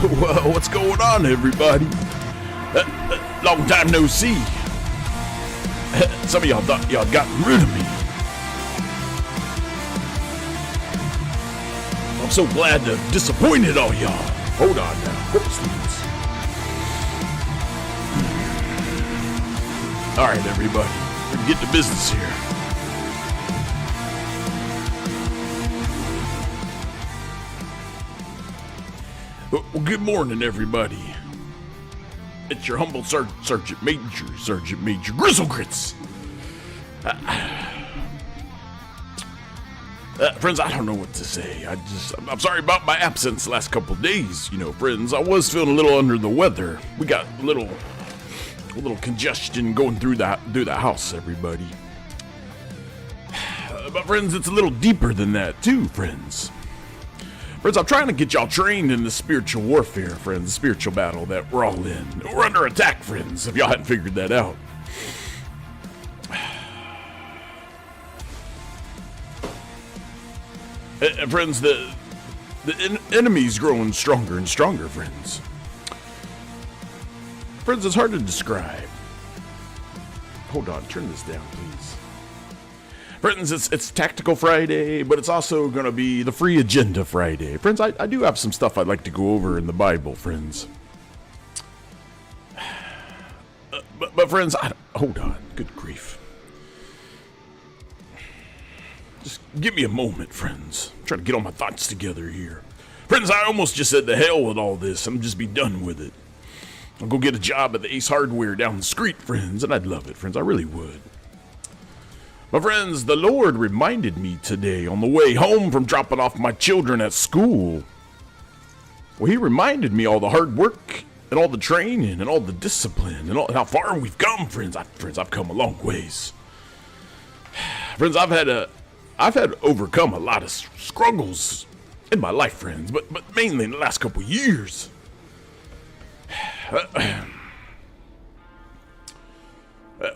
Well, what's going on, everybody? Long time no see. Some of y'all thought y'all got rid of me. I'm so glad to have disappointed all y'all. Hold on now. Whoops. All right, everybody. We're getting to business here. Well, good morning, everybody. It's your humble Sergeant Major Grizzlegrits. Friends, I don't know what to say. I'm sorry about my absence the last couple of days. You know, friends, I was feeling a little under the weather. We got a little congestion going through the house, everybody. But friends, it's a little deeper than that too, friends. Friends, I'm trying to get y'all trained in the spiritual warfare, friends, the spiritual battle that we're all in. We're under attack, friends, if y'all hadn't figured that out. And friends, the enemy's growing stronger and stronger, friends. Friends, it's hard to describe. Hold on, turn this down, please. Friends, it's Tactical Friday, but it's also going to be the Free Agenda Friday. Friends, I do have some stuff I'd like to go over in the Bible, friends. But friends, hold on. Good grief. Just give me a moment, friends. I'm trying to get all my thoughts together here. Friends, I almost just said the hell with all this. I'm just be done with it. I'll go get a job at the Ace Hardware down the street, friends, and I'd love it, friends. I really would. My friends, the Lord reminded me today on the way home from dropping off my children at school. Well, he reminded me all the hard work and all the training and all the discipline and how far we've come, friends. I've come a long ways. Friends, I've had to overcome a lot of struggles in my life, friends, but mainly in the last couple years.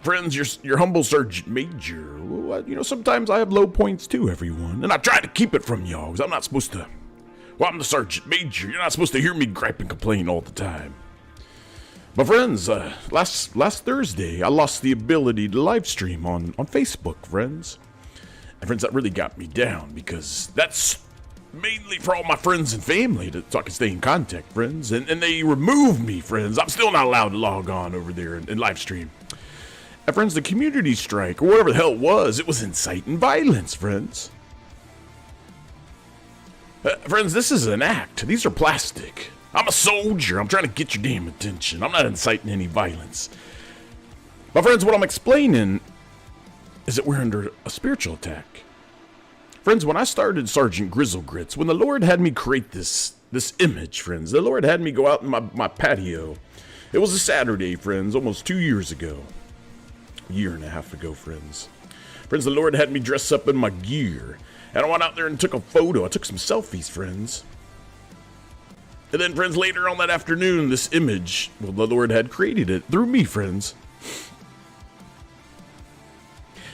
Friends, your humble Sergeant Major. You know, sometimes I have low points too, everyone. And I try to keep it from y'all, because I'm not supposed to. Well, I'm the Sergeant Major. You're not supposed to hear me gripe and complain all the time. But friends, last Thursday, I lost the ability to live stream on Facebook, friends. And friends, that really got me down, because that's mainly for all my friends and family, so I can stay in contact, friends. And they removed me, friends. I'm still not allowed to log on over there and live stream. And friends, the community strike, or whatever the hell it was inciting violence, friends. Friends, this is an act. These are plastic. I'm a soldier. I'm trying to get your damn attention. I'm not inciting any violence. But friends, what I'm explaining is that we're under a spiritual attack. Friends, when I started Sergeant Grizzlegrits, when the Lord had me create this image, friends, the Lord had me go out in my patio. It was a Saturday, friends, almost 2 years ago. A year and a half ago, friends. Friends, the Lord had me dress up in my gear. And I went out there and took a photo. I took some selfies, friends. And then, friends, later on that afternoon, this image, well, the Lord had created it through me, friends.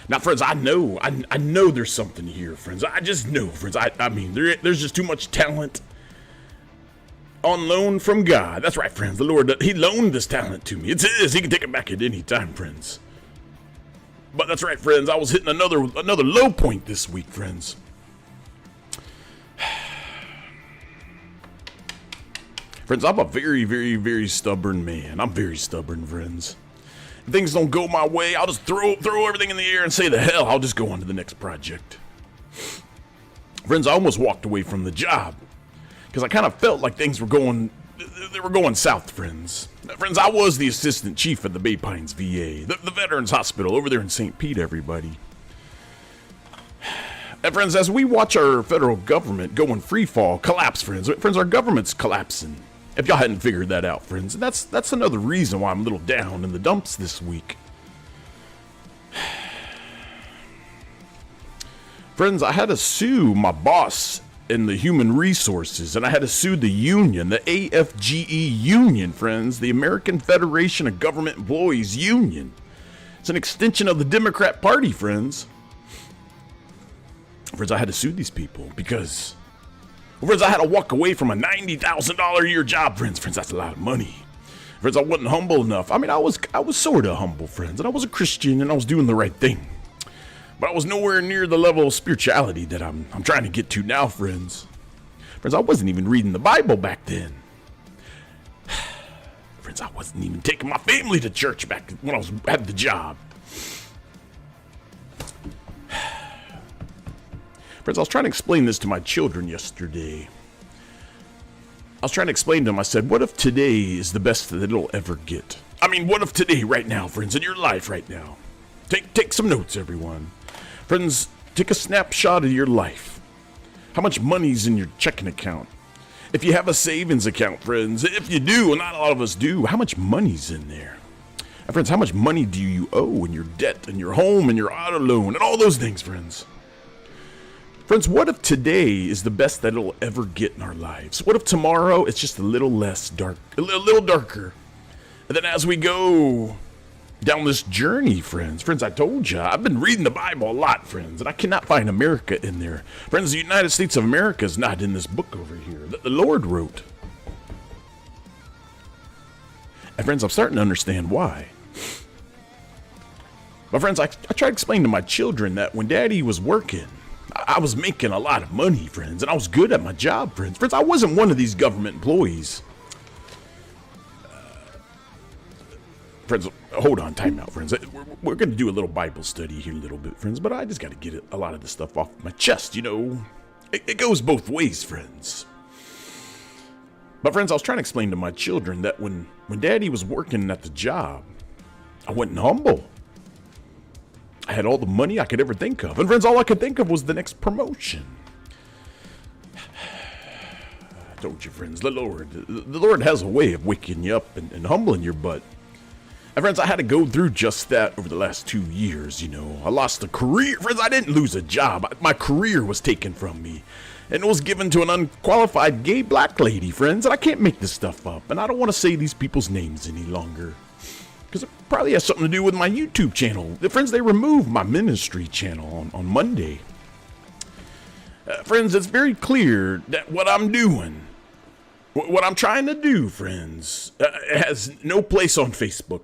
Now, friends, I know there's something here, friends. I just know, friends. I mean, there's just too much talent on loan from God. That's right, friends. The Lord, he loaned this talent to me. It's his. He can take it back at any time, friends. But that's right, friends. I was hitting another low point this week, friends. Friends, I'm a very, very, very stubborn man. I'm very stubborn, friends. If things don't go my way, I'll just throw everything in the air and say the hell. I'll just go on to the next project. Friends, I almost walked away from the job because I kind of felt like things were going south, friends. Friends, I was the assistant chief at the Bay Pines VA, the Veterans Hospital over there in St. Pete, everybody. And friends, as we watch our federal government go in free fall, collapse, friends, our government's collapsing. If y'all hadn't figured that out, friends, and that's another reason why I'm a little down in the dumps this week. Friends, I had to sue my boss in the human resources, and I had to sue the union, the AFGE union, friends, the American Federation of Government Employees Union. It's an extension of the Democrat Party, friends. Friends, I had to sue these people because Well, friends, I had to walk away from a $90,000 a year job, friends. Friends, that's a lot of money. Friends, I wasn't humble enough. I mean, I was sort of humble, friends, and I was a Christian, and I was doing the right thing. But I was nowhere near the level of spirituality that I'm trying to get to now, friends. Friends, I wasn't even reading the Bible back then. Friends, I wasn't even taking my family to church back when I had the job. Friends, I was trying to explain this to my children yesterday. I was trying to explain to them, I said, what if today is the best that it'll ever get? I mean, what if today, right now, friends, in your life right now? Take some notes, everyone. Friends, take a snapshot of your life. How much money's in your checking account? If you have a savings account, friends, if you do, and not a lot of us do, how much money's in there? And friends, how much money do you owe in your debt and your home and your auto loan and all those things, friends? Friends, what if today is the best that it'll ever get in our lives? What if tomorrow it's just a little less dark, a little darker? And then as we go down this journey, friends, I told you, I've been reading the Bible a lot, friends, and I cannot find America in there. Friends, the United States of America is not in this book over here that the Lord wrote. And friends, I'm starting to understand why. But friends, I try to explain to my children that when Daddy was working, I was making a lot of money, friends, and I was good at my job, friends. Friends, I wasn't one of these government employees. Friends, hold on, time out, friends. We're going to do a little Bible study here a little bit, friends, but I just got to get a lot of this stuff off my chest, you know. It goes both ways, friends. But, friends, I was trying to explain to my children that when Daddy was working at the job, I wasn't humble. I had all the money I could ever think of. And friends, all I could think of was the next promotion. I told you, friends, the Lord has a way of waking you up and humbling your butt. And friends, I had to go through just that over the last 2 years, you know. I lost a career. Friends, I didn't lose a job. My career was taken from me. And it was given to an unqualified gay black lady, friends. And I can't make this stuff up. And I don't want to say these people's names any longer, because it probably has something to do with my YouTube channel. Friends, they removed my ministry channel on Monday. Friends, it's very clear that what I'm doing, what I'm trying to do, friends, has no place on Facebook.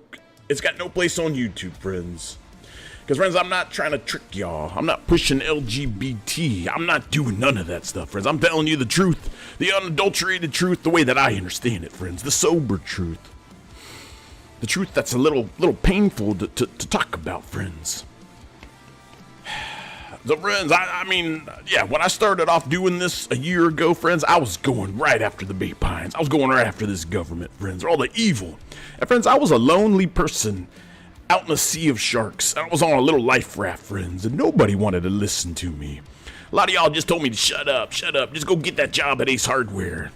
It's got no place on YouTube, friends. Because, friends, I'm not trying to trick y'all. I'm not pushing LGBT. I'm not doing none of that stuff, friends. I'm telling you the truth, the unadulterated truth, the way that I understand it, friends, the sober truth. The truth that's a little painful to talk about, friends. So, friends, I mean, yeah, when I started off doing this a year ago, friends, I was going right after the Bay Pines. I was going right after this government, friends, all the evil. And, friends, I was a lonely person out in a sea of sharks. I was on a little life raft, friends, and nobody wanted to listen to me. A lot of y'all just told me to shut up, just go get that job at Ace Hardware.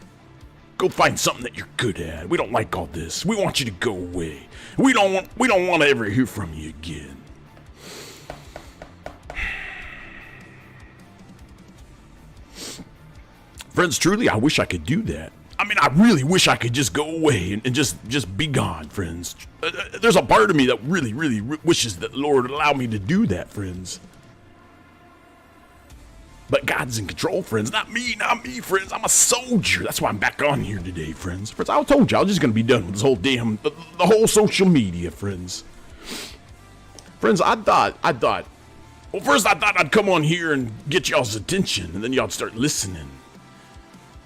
Go find something that you're good at. We don't like all this. We want you to go away. We don't want to ever hear from you again. Friends, truly, I wish I could do that. I mean, I really wish I could just go away and just be gone, friends. There's a part of me that really wishes that the Lord would allow me to do that, friends. But God's in control, friends. Not me, friends. I'm a soldier. That's why I'm back on here today, friends. Friends, I told you I was just going to be done with this whole damn, the whole social media, friends. Friends, I thought, well, first I thought I'd come on here and get y'all's attention, and then y'all'd start listening.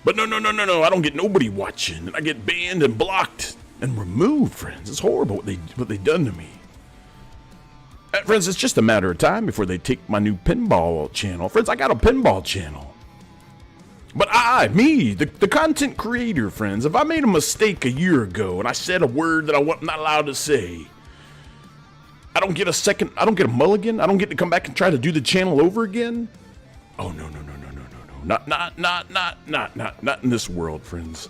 But no, I don't get nobody watching, and I get banned and blocked and removed, friends. It's horrible what they done to me. Friends, it's just a matter of time before they take my new pinball channel. Friends, I got a pinball channel. But me, the content creator, friends, if I made a mistake a year ago and I said a word that I'm not allowed to say, I don't get a mulligan? I don't get to come back and try to do the channel over again? Oh, no. Not in this world, friends.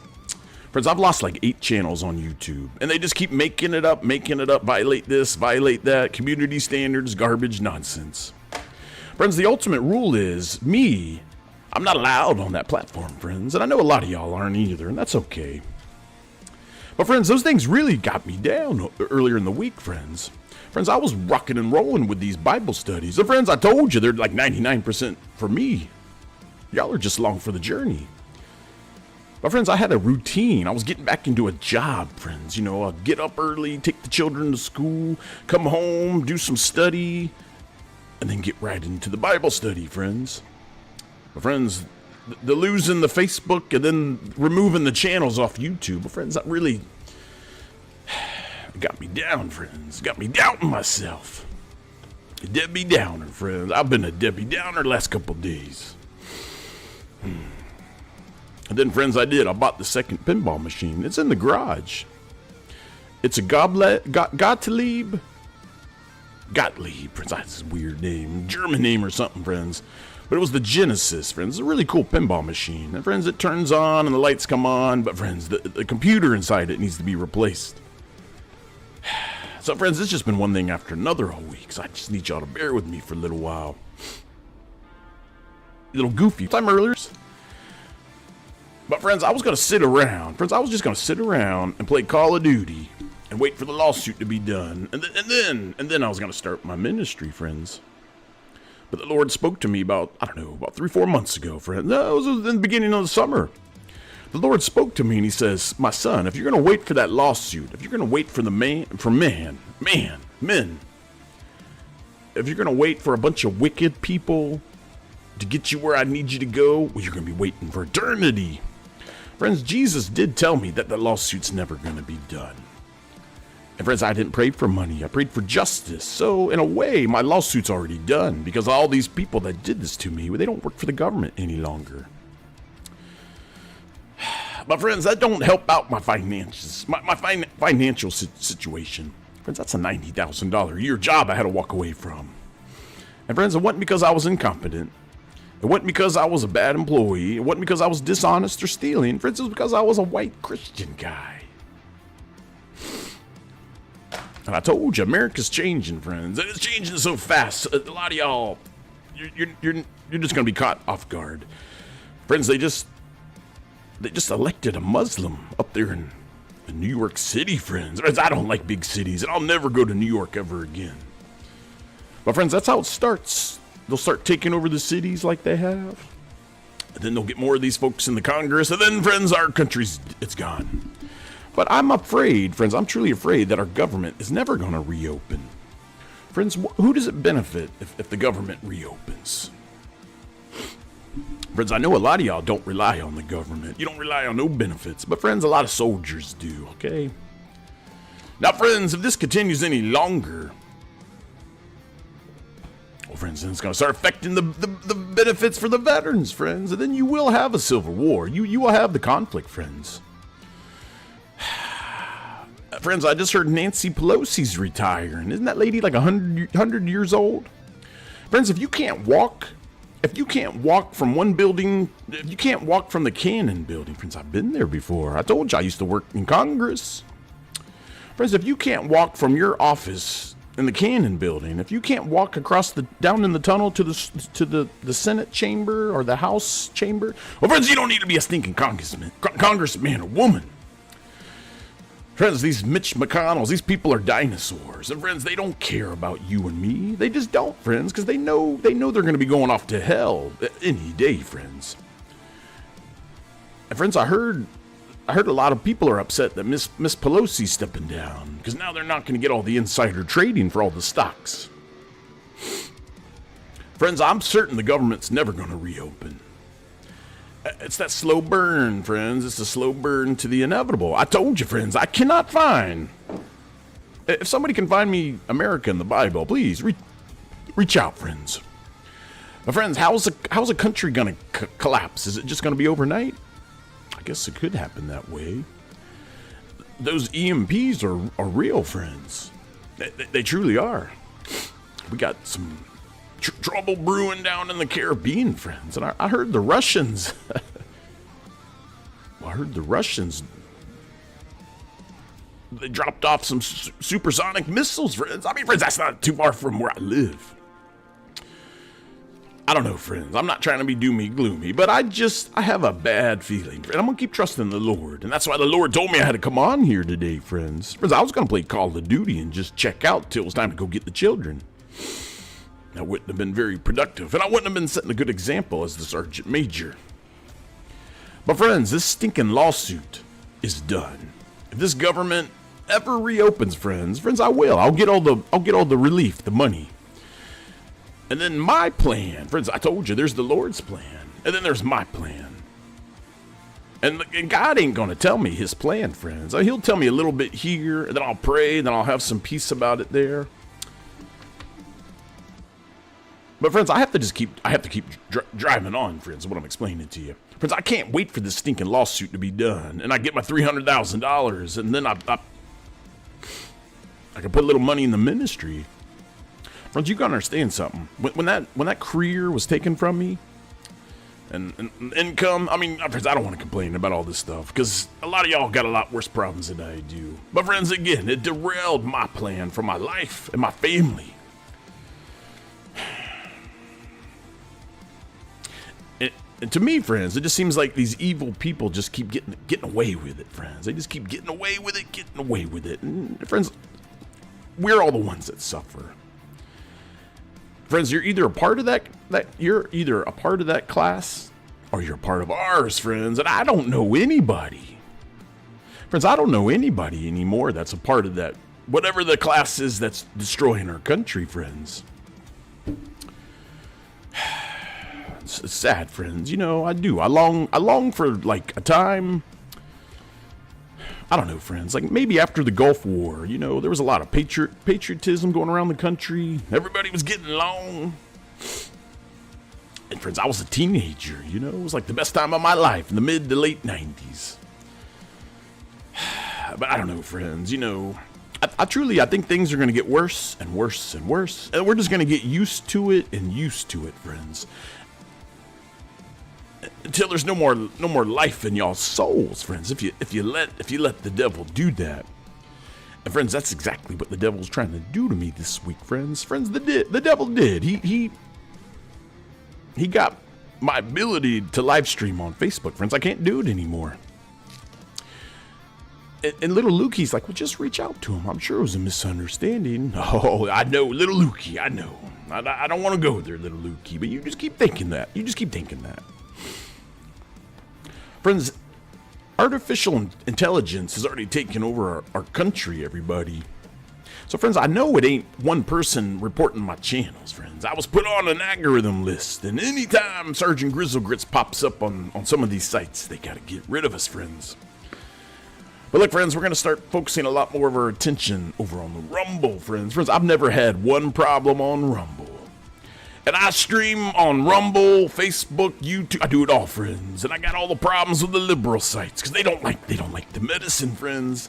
Friends, I've lost like 8 channels on YouTube, and they just keep making it up, violate this, violate that, community standards, garbage, nonsense. Friends, the ultimate rule is I'm not allowed on that platform, friends, and I know a lot of y'all aren't either, and that's okay. But friends, those things really got me down earlier in the week, friends. Friends, I was rocking and rolling with these Bible studies. And friends, I told you they're like 99% for me. Y'all are just along for the journey. But friends, I had a routine. I was getting back into a job, friends. You know, I'd get up early, take the children to school, come home, do some study, and then get right into the Bible study, friends. But friends, the losing the Facebook and then removing the channels off YouTube, but friends, that really got me down, friends. Got me doubting myself. A Debbie Downer, friends. I've been a Debbie Downer the last couple days. And then, friends, I bought the second pinball machine. It's in the garage. It's a Gottlieb, friends. That's a weird name. German name or something, friends. But it was the Genesis, friends. It's a really cool pinball machine. And, friends, it turns on and the lights come on. But, friends, the computer inside it needs to be replaced. So, friends, it's just been one thing after another all week. So I just need y'all to bear with me for a little while. A little goofy. Time earlier. But, friends, I was going to sit around. Friends, I was just going to sit around and play Call of Duty and wait for the lawsuit to be done. And then I was going to start my ministry, friends. But the Lord spoke to me about 3-4 months ago, friends. No, it was in the beginning of the summer. The Lord spoke to me and he says, my son, if you're going to wait for that lawsuit, if you're going to wait for men, if you're going to wait for a bunch of wicked people to get you where I need you to go, well, you're going to be waiting for eternity. Friends, Jesus did tell me that the lawsuit's never going to be done. And friends, I didn't pray for money. I prayed for justice. So in a way, my lawsuit's already done because all these people that did this to me, they don't work for the government any longer. But friends, that don't help out my finances, my financial situation. Friends, that's a $90,000 a year job I had to walk away from. And friends, it wasn't because I was incompetent. It wasn't because I was a bad employee. It wasn't because I was dishonest or stealing. Friends, it was because I was a white Christian guy. And I told you, America's changing, friends. It's changing so fast. A lot of y'all, you're just going to be caught off guard. Friends, they just elected a Muslim up there in New York City, friends. I don't like big cities, and I'll never go to New York ever again. But friends, that's how it starts. They'll start taking over the cities like they have. And then they'll get more of these folks in the Congress, and then, friends, our country's, it's gone. But I'm afraid, friends, I'm truly afraid that our government is never going to reopen. Friends, who does it benefit if the government reopens? Friends, I know a lot of y'all don't rely on the government. You don't rely on no benefits. But, friends, a lot of soldiers do, okay? Now, friends, if this continues any longer, well, friends, then it's going to start affecting the benefits for the veterans, friends. And then you will have a civil war. You will have the conflict, friends. Friends, I just heard Nancy Pelosi's retiring. Isn't that lady like 100 years old? Friends, if you can't walk from one building, if you can't walk from the Cannon building, friends, I've been there before. I told you I used to work in Congress. Friends, if you can't walk from your office in the Cannon building, if you can't walk across down in the tunnel to the Senate chamber or the House chamber, well, friends, you don't need to be a stinking congressman or woman. Friends, these Mitch McConnells, these people are dinosaurs. And friends, they don't care about you and me. They just don't, friends, because they know they're going to be going off to hell any day, friends. And friends, I heard a lot of people are upset that Miss Pelosi's stepping down because now they're not going to get all the insider trading for all the stocks. Friends, I'm certain the government's never going to reopen. It's that slow burn, friends. It's the slow burn to the inevitable. I told you, friends, I cannot find. If somebody can find me America in the Bible, please reach out, friends. But friends, how's a country gonna collapse? Is it just gonna be overnight? I guess it could happen that way. Those EMPs are real, friends. They truly are. We got some trouble brewing down in the Caribbean, friends. And I heard the Russians. They dropped off some supersonic missiles, friends. I mean, friends, that's not too far from where I live. I don't know, friends. I'm not trying to be doomy gloomy, but I have a bad feeling. And I'm going to keep trusting the Lord. And that's why the Lord told me I had to come on here today, friends. Friends, I was going to play Call of Duty and just check out till it was time to go get the children. That wouldn't have been very productive, and I wouldn't have been setting a good example as the sergeant major. But friends, this stinking lawsuit is done. If this government ever reopens, friends, I will. I'll get all the relief, the money. And then my plan, friends, I told you there's the Lord's plan. And then there's my plan. And God ain't going to tell me his plan, friends. He'll tell me a little bit here, and then I'll pray, and then I'll have some peace about it there. But friends, I have to keep driving on, friends, is what I'm explaining to you. Friends, I can't wait for this stinking lawsuit to be done, and I get my $300,000, and then I can put a little money in the ministry. Friends, you gotta understand something. When that career was taken from me, and income, I mean, friends, I don't want to complain about all this stuff, because a lot of y'all got a lot worse problems than I do. But friends, again, it derailed my plan for my life and my family. And to me, friends, it just seems like these evil people just keep getting away with it, friends. They just keep getting away with it. And friends, we're all the ones that suffer. Friends, you're either a part of that class, or you're a part of ours, friends. And I don't know anybody. Friends, I don't know anybody anymore that's a part of that, whatever the class is that's destroying our country, friends. It's sad, friends. You know, I do. I long for, like, a time, I don't know, friends, like maybe after the Gulf War, you know, there was a lot of patriotism going around the country. Everybody was getting along. And friends, I was a teenager, you know, it was like the best time of my life in the mid to late 90s. But I don't know, friends, you know, I think things are going to get worse and worse and worse. And we're just going to get used to it, friends. Until there's no more life in y'all's souls, friends. If you let the devil do that, and friends, that's exactly what the devil's trying to do to me this week, friends. Friends, the devil did. He got my ability to live stream on Facebook, friends. I can't do it anymore. And little Lukey's like, well, just reach out to him. I'm sure it was a misunderstanding. Oh, I know, little Lukey. I know. I don't want to go there, little Lukey. But you just keep thinking that. Friends, artificial intelligence has already taken over our country, everybody. So, friends, I know it ain't one person reporting my channels, friends. I was put on an algorithm list, and anytime Sergeant Grizzlegrits pops up on some of these sites, they gotta get rid of us, friends. But look, friends, we're gonna start focusing a lot more of our attention over on the Rumble, friends. Friends, I've never had one problem on Rumble. And I stream on Rumble, Facebook, YouTube. I do it all, friends. And I got all the problems with the liberal sites because they don't like the medicine, friends.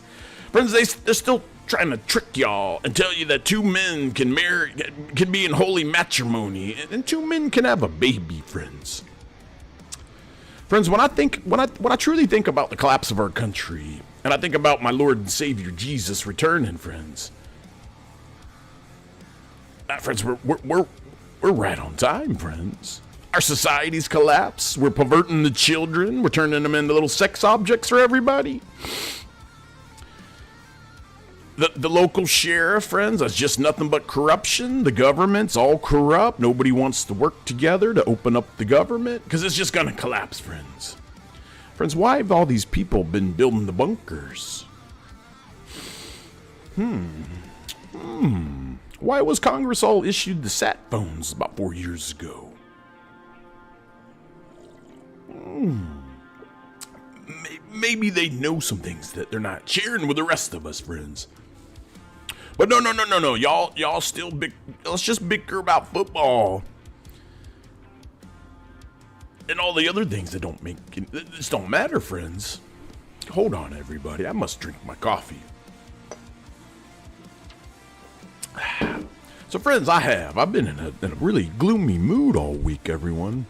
Friends, they're still trying to trick y'all and tell you that two men can be in holy matrimony, and two men can have a baby, friends. Friends, when I truly think about the collapse of our country, and I think about my Lord and Savior Jesus returning, friends. Friends, we're right on time, friends. Our society's collapsed. We're perverting the children. We're turning them into little sex objects for everybody. The local sheriff, friends, that's just nothing but corruption. The government's all corrupt. Nobody wants to work together to open up the government because it's just going to collapse, friends. Friends, why have all these people been building the bunkers? Why was Congress all issued the sat phones about 4 years ago? Maybe they know some things that they're not sharing with the rest of us, friends. But no. Y'all still let's just bicker about football. And all the other things that just don't matter, friends. Hold on, everybody. I must drink my coffee. So, friends, I've been in a really gloomy mood all week, everyone.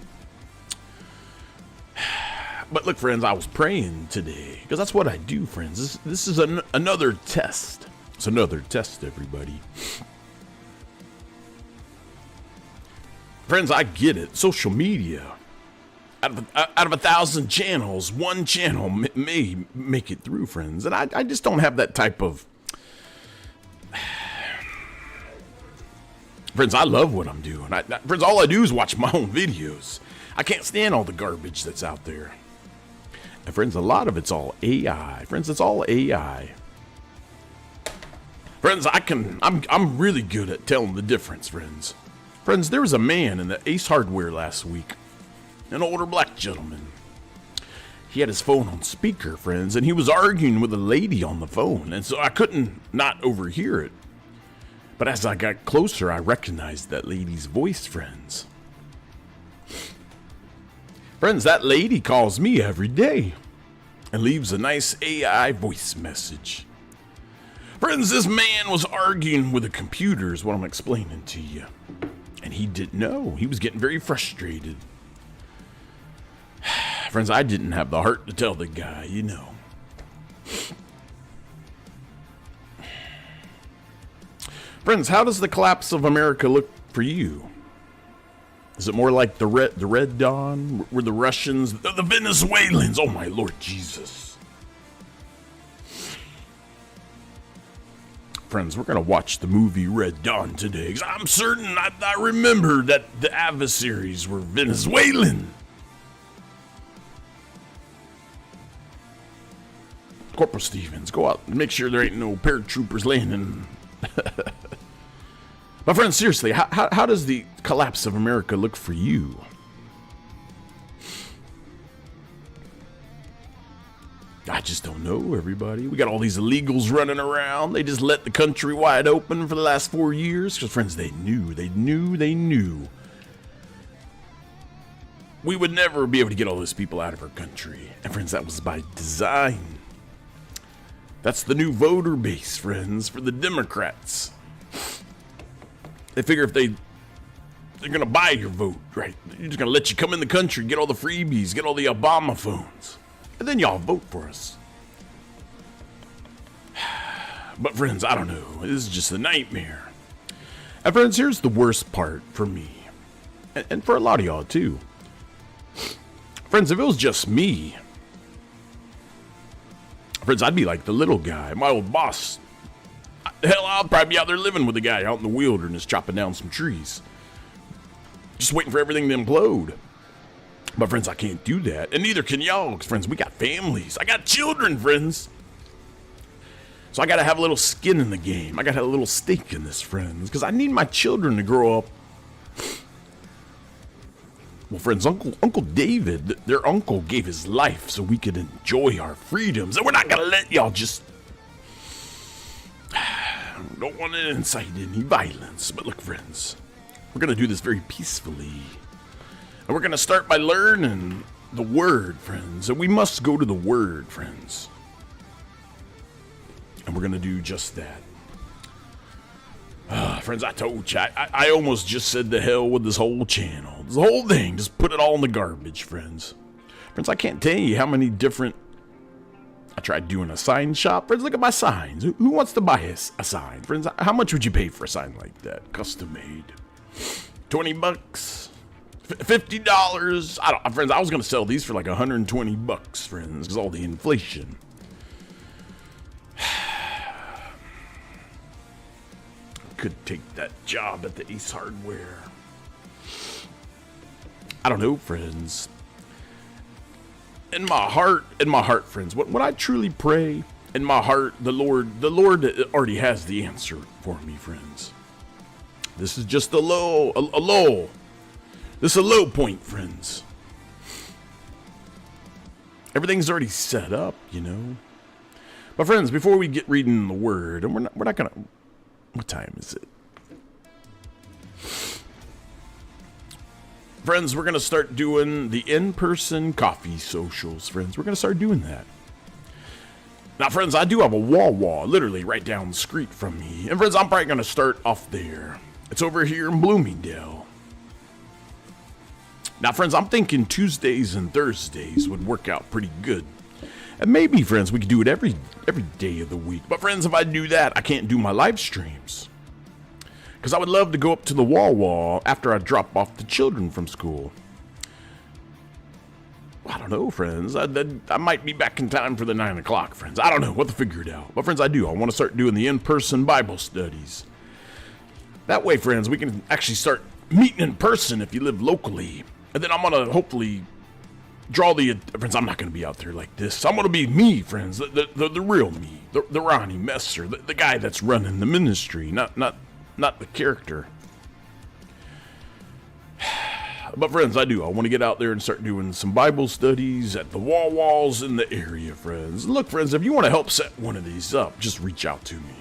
But look, friends, I was praying today because that's what I do, friends. This is another test. It's another test, everybody. Friends, I get it. Social media. Out of 1,000 channels, one channel may make it through, friends. And I just don't have that type of... Friends, I love what I'm doing. Friends, all I do is watch my own videos. I can't stand all the garbage that's out there. And friends, a lot of it's all AI. Friends, it's all AI. Friends, I'm really good at telling the difference, friends. Friends, there was a man in the Ace Hardware last week. An older black gentleman. He had his phone on speaker, friends, and he was arguing with a lady on the phone, and so I couldn't not overhear it. But as I got closer, I recognized that lady's voice, friends. Friends, that lady calls me every day and leaves a nice AI voice message. Friends, this man was arguing with a computer is what I'm explaining to you. And he didn't know. He was getting very frustrated. Friends, I didn't have the heart to tell the guy, you know. Friends, how does the collapse of America look for you? Is it more like the Red Dawn? Were the Russians, the Venezuelans? Oh my Lord Jesus. Friends, we're going to watch the movie Red Dawn today, because I'm certain I remember that the adversaries were Venezuelan. Corporal Stevens, go out and make sure there ain't no paratroopers landing. My friends, seriously, how does the collapse of America look for you? I just don't know, everybody. We got all these illegals running around. They just let the country wide open for the last 4 years. Because, friends, they knew. We would never be able to get all those people out of our country. And, friends, that was by design. That's the new voter base, friends, for the Democrats. They figure if they're going to buy your vote, right? They're just going to let you come in the country, get all the freebies, get all the Obama phones. And then y'all vote for us. But friends, I don't know. This is just a nightmare. And friends, here's the worst part for me. And for a lot of y'all too. Friends, if it was just me, friends, I'd be like the little guy, my old boss. Hell, I'll probably be out there living with the guy out in the wilderness chopping down some trees. Just waiting for everything to implode. But friends, I can't do that. And neither can y'all. Because friends, we got families. I got children, friends. So I got to have a little skin in the game. I got to have a little stake in this, friends. Because I need my children to grow up. Well, friends, Uncle David, their uncle gave his life so we could enjoy our freedoms. And we're not going to let y'all just... don't want to incite any violence. But look, friends, we're going to do this very peacefully. And we're going to start by learning the Word, friends. And we must go to the Word, friends. And we're going to do just that. Friends, I told you, I almost just said to hell with this whole channel. This whole thing, just put it all in the garbage, friends. Friends, I can't tell you how many different... I tried doing a sign shop. Friends, look at my signs. Who wants to buy a sign? Friends, how much would you pay for a sign like that? Custom made. $20? $50? Friends, I was going to sell these for like $120, friends, because all the inflation. Could take that job at the Ace Hardware. I don't know, friends. In my heart, friends, when I truly pray, in my heart, the Lord already has the answer for me, friends. This is just a lull. This is a low point, friends. Everything's already set up, you know. But friends, before we get reading the Word, and we're not gonna... What time is it? Friends, we're going to start doing the in-person coffee socials, friends. We're going to start doing that. Now, friends, I do have a Wawa literally right down the street from me. And friends, I'm probably going to start off there. It's over here in Bloomingdale. Now, friends, I'm thinking Tuesdays and Thursdays would work out pretty good. And maybe, friends, we could do it every day of the week. But, friends, if I do that, I can't do my live streams. Because I would love to go up to the Wawa after I drop off the children from school. I don't know, friends. I might be back in time for the 9 o'clock, friends. I don't know. We'll have to figure it out. But, friends, I do. I want to start doing the in-person Bible studies. That way, friends, we can actually start meeting in person if you live locally. And then I'm going to hopefully draw the friends. I'm not going to be out there like this. I'm going to be me, friends. The real me. The Ronnie Messer. The guy that's running the ministry. Not the character. But friends, I want to get out there and start doing some Bible studies at the walls in the area, friends. Look, friends, if you want to help set one of these up, just reach out to me.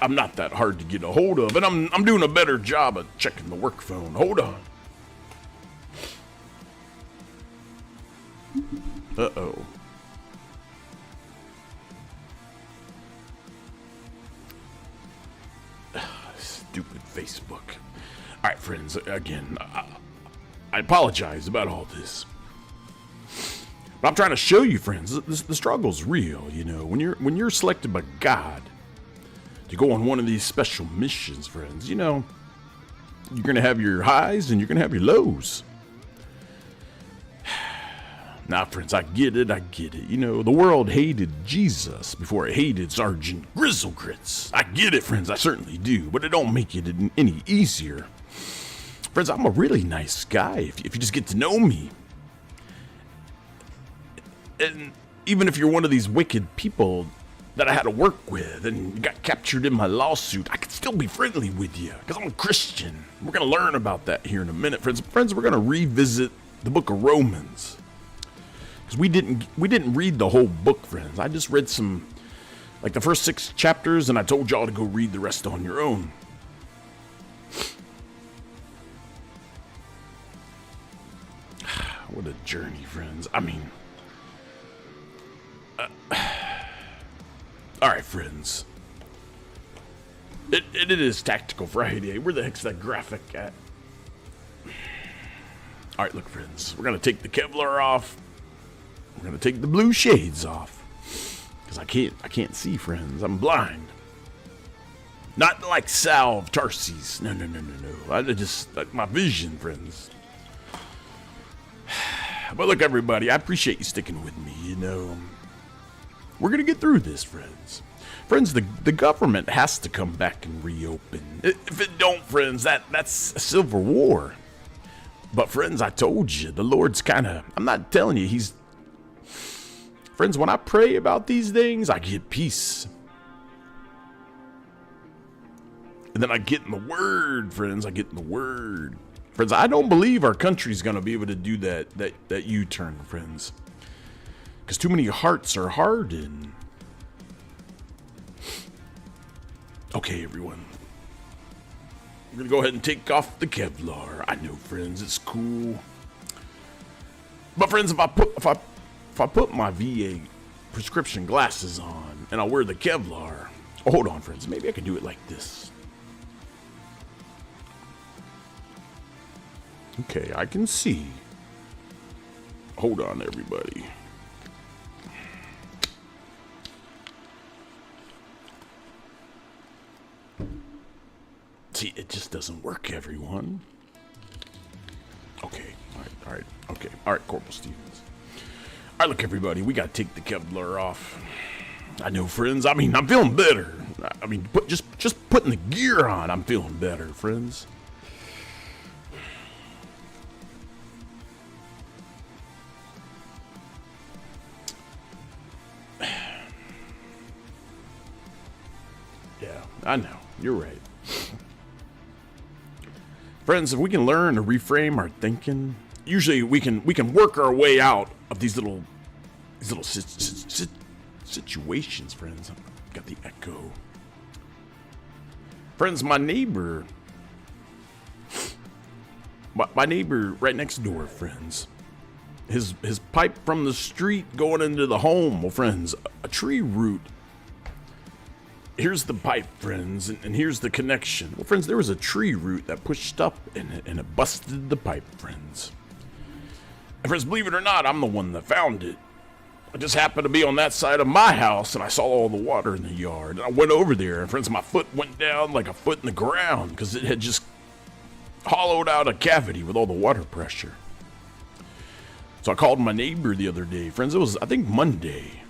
I'm not that hard to get a hold of, and I'm doing a better job of checking the work phone. Hold on. Uh-oh. Stupid Facebook. All right, friends, again, I apologize about all this. But I'm trying to show you, friends, the struggle's real, you know. When you're selected by God to go on one of these special missions, friends, you know, you're going to have your highs and you're going to have your lows. Now, friends, I get it. You know, the world hated Jesus before it hated Sergeant Grizzlegrits. I get it, friends, I certainly do, but it don't make it any easier. Friends, I'm a really nice guy if you just get to know me. And even if you're one of these wicked people that I had to work with and got captured in my lawsuit, I could still be friendly with you because I'm a Christian. We're going to learn about that here in a minute, friends. Friends, we're going to revisit the book of Romans. Because we didn't read the whole book, friends. I just read some, like the first 6 chapters, and I told y'all to go read the rest on your own. What a journey, friends. I mean, all right, friends. It is Tactical Friday. Where the heck's that graphic at? All right, look, friends. We're gonna take the Kevlar off. We're gonna take the blue shades off because I can't see, friends. I'm blind. Not like Sal of Tarsus. No. I just like my vision, friends. But look, everybody, I appreciate you sticking with me. You know, we're gonna get through this, friends. Friends, the government has to come back and reopen. If it don't, friends, that's a civil war. But friends, I told you, the Lord's I'm not telling you, he's... Friends, when I pray about these things, I get peace. And then I get in the Word, friends. I get in the Word. Friends, I don't believe our country's going to be able to do that U-turn, friends. Because too many hearts are hardened. Okay, everyone. We're going to go ahead and take off the Kevlar. I know, friends, it's cool. But, friends, if I put my VA prescription glasses on and I wear the Kevlar... Oh, hold on, friends. Maybe I can do it like this. Okay, I can see. Hold on, everybody. See, it just doesn't work, everyone. Okay, all right, okay. All right, Corporal Stevens. All right, look, everybody, we got to take the Kevlar off. I know, friends. I mean, I'm feeling better. I mean, just putting the gear on, I'm feeling better, friends. Yeah, I know. You're right. Friends, if we can learn to reframe our thinking, usually we can work our way out of these little situations, friends. I've got the echo. Friends, my neighbor right next door, friends. His pipe from the street going into the home. Well, friends, a tree root. Here's the pipe, friends, and here's the connection. Well, friends, there was a tree root that pushed up and it busted the pipe, friends. And friends, believe it or not, I'm the one that found it. I just happened to be on that side of my house, and I saw all the water in the yard. And I went over there, and friends, my foot went down like a foot in the ground because it had just hollowed out a cavity with all the water pressure. So I called my neighbor the other day. Friends, it was, I think, Monday.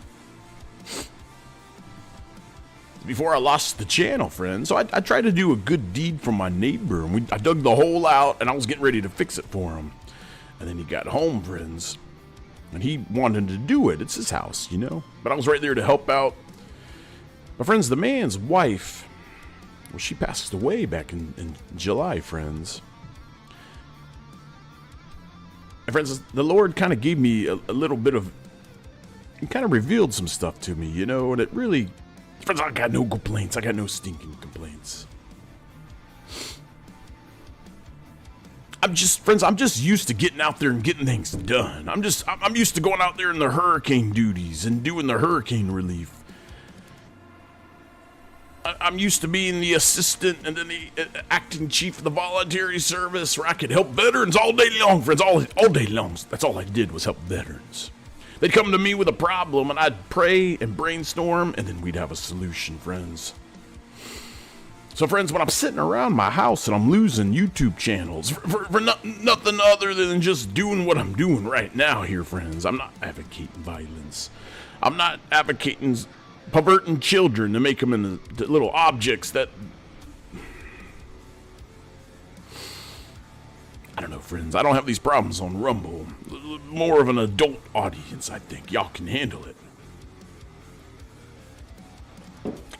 Before I lost the channel, friends. So I tried to do a good deed for my neighbor, and I dug the hole out, and I was getting ready to fix it for him. And then he got home, friends, and he wanted to do it. It's his house, you know? But I was right there to help out. But friends, the man's wife, well, she passed away back in July, friends. And friends, the Lord kind of gave me a little bit of, he kind of revealed some stuff to me, you know, and it really, friends, I got no complaints. I got no stinking complaints. I'm just used to getting out there and getting things done. I'm used to going out there in the hurricane duties and doing the hurricane relief. I'm used to being the assistant and then the acting chief of the voluntary service where I could help veterans all day long, friends, all day long. That's all I did was help veterans. They'd come to me with a problem and I'd pray and brainstorm and then we'd have a solution, friends. So, friends, when I'm sitting around my house and I'm losing YouTube channels for nothing other than just doing what I'm doing right now here, friends, I'm not advocating violence. I'm not advocating perverting children to make them into little objects that... I don't know, friends. I don't have these problems on Rumble. More of an adult audience, I think. Y'all can handle it.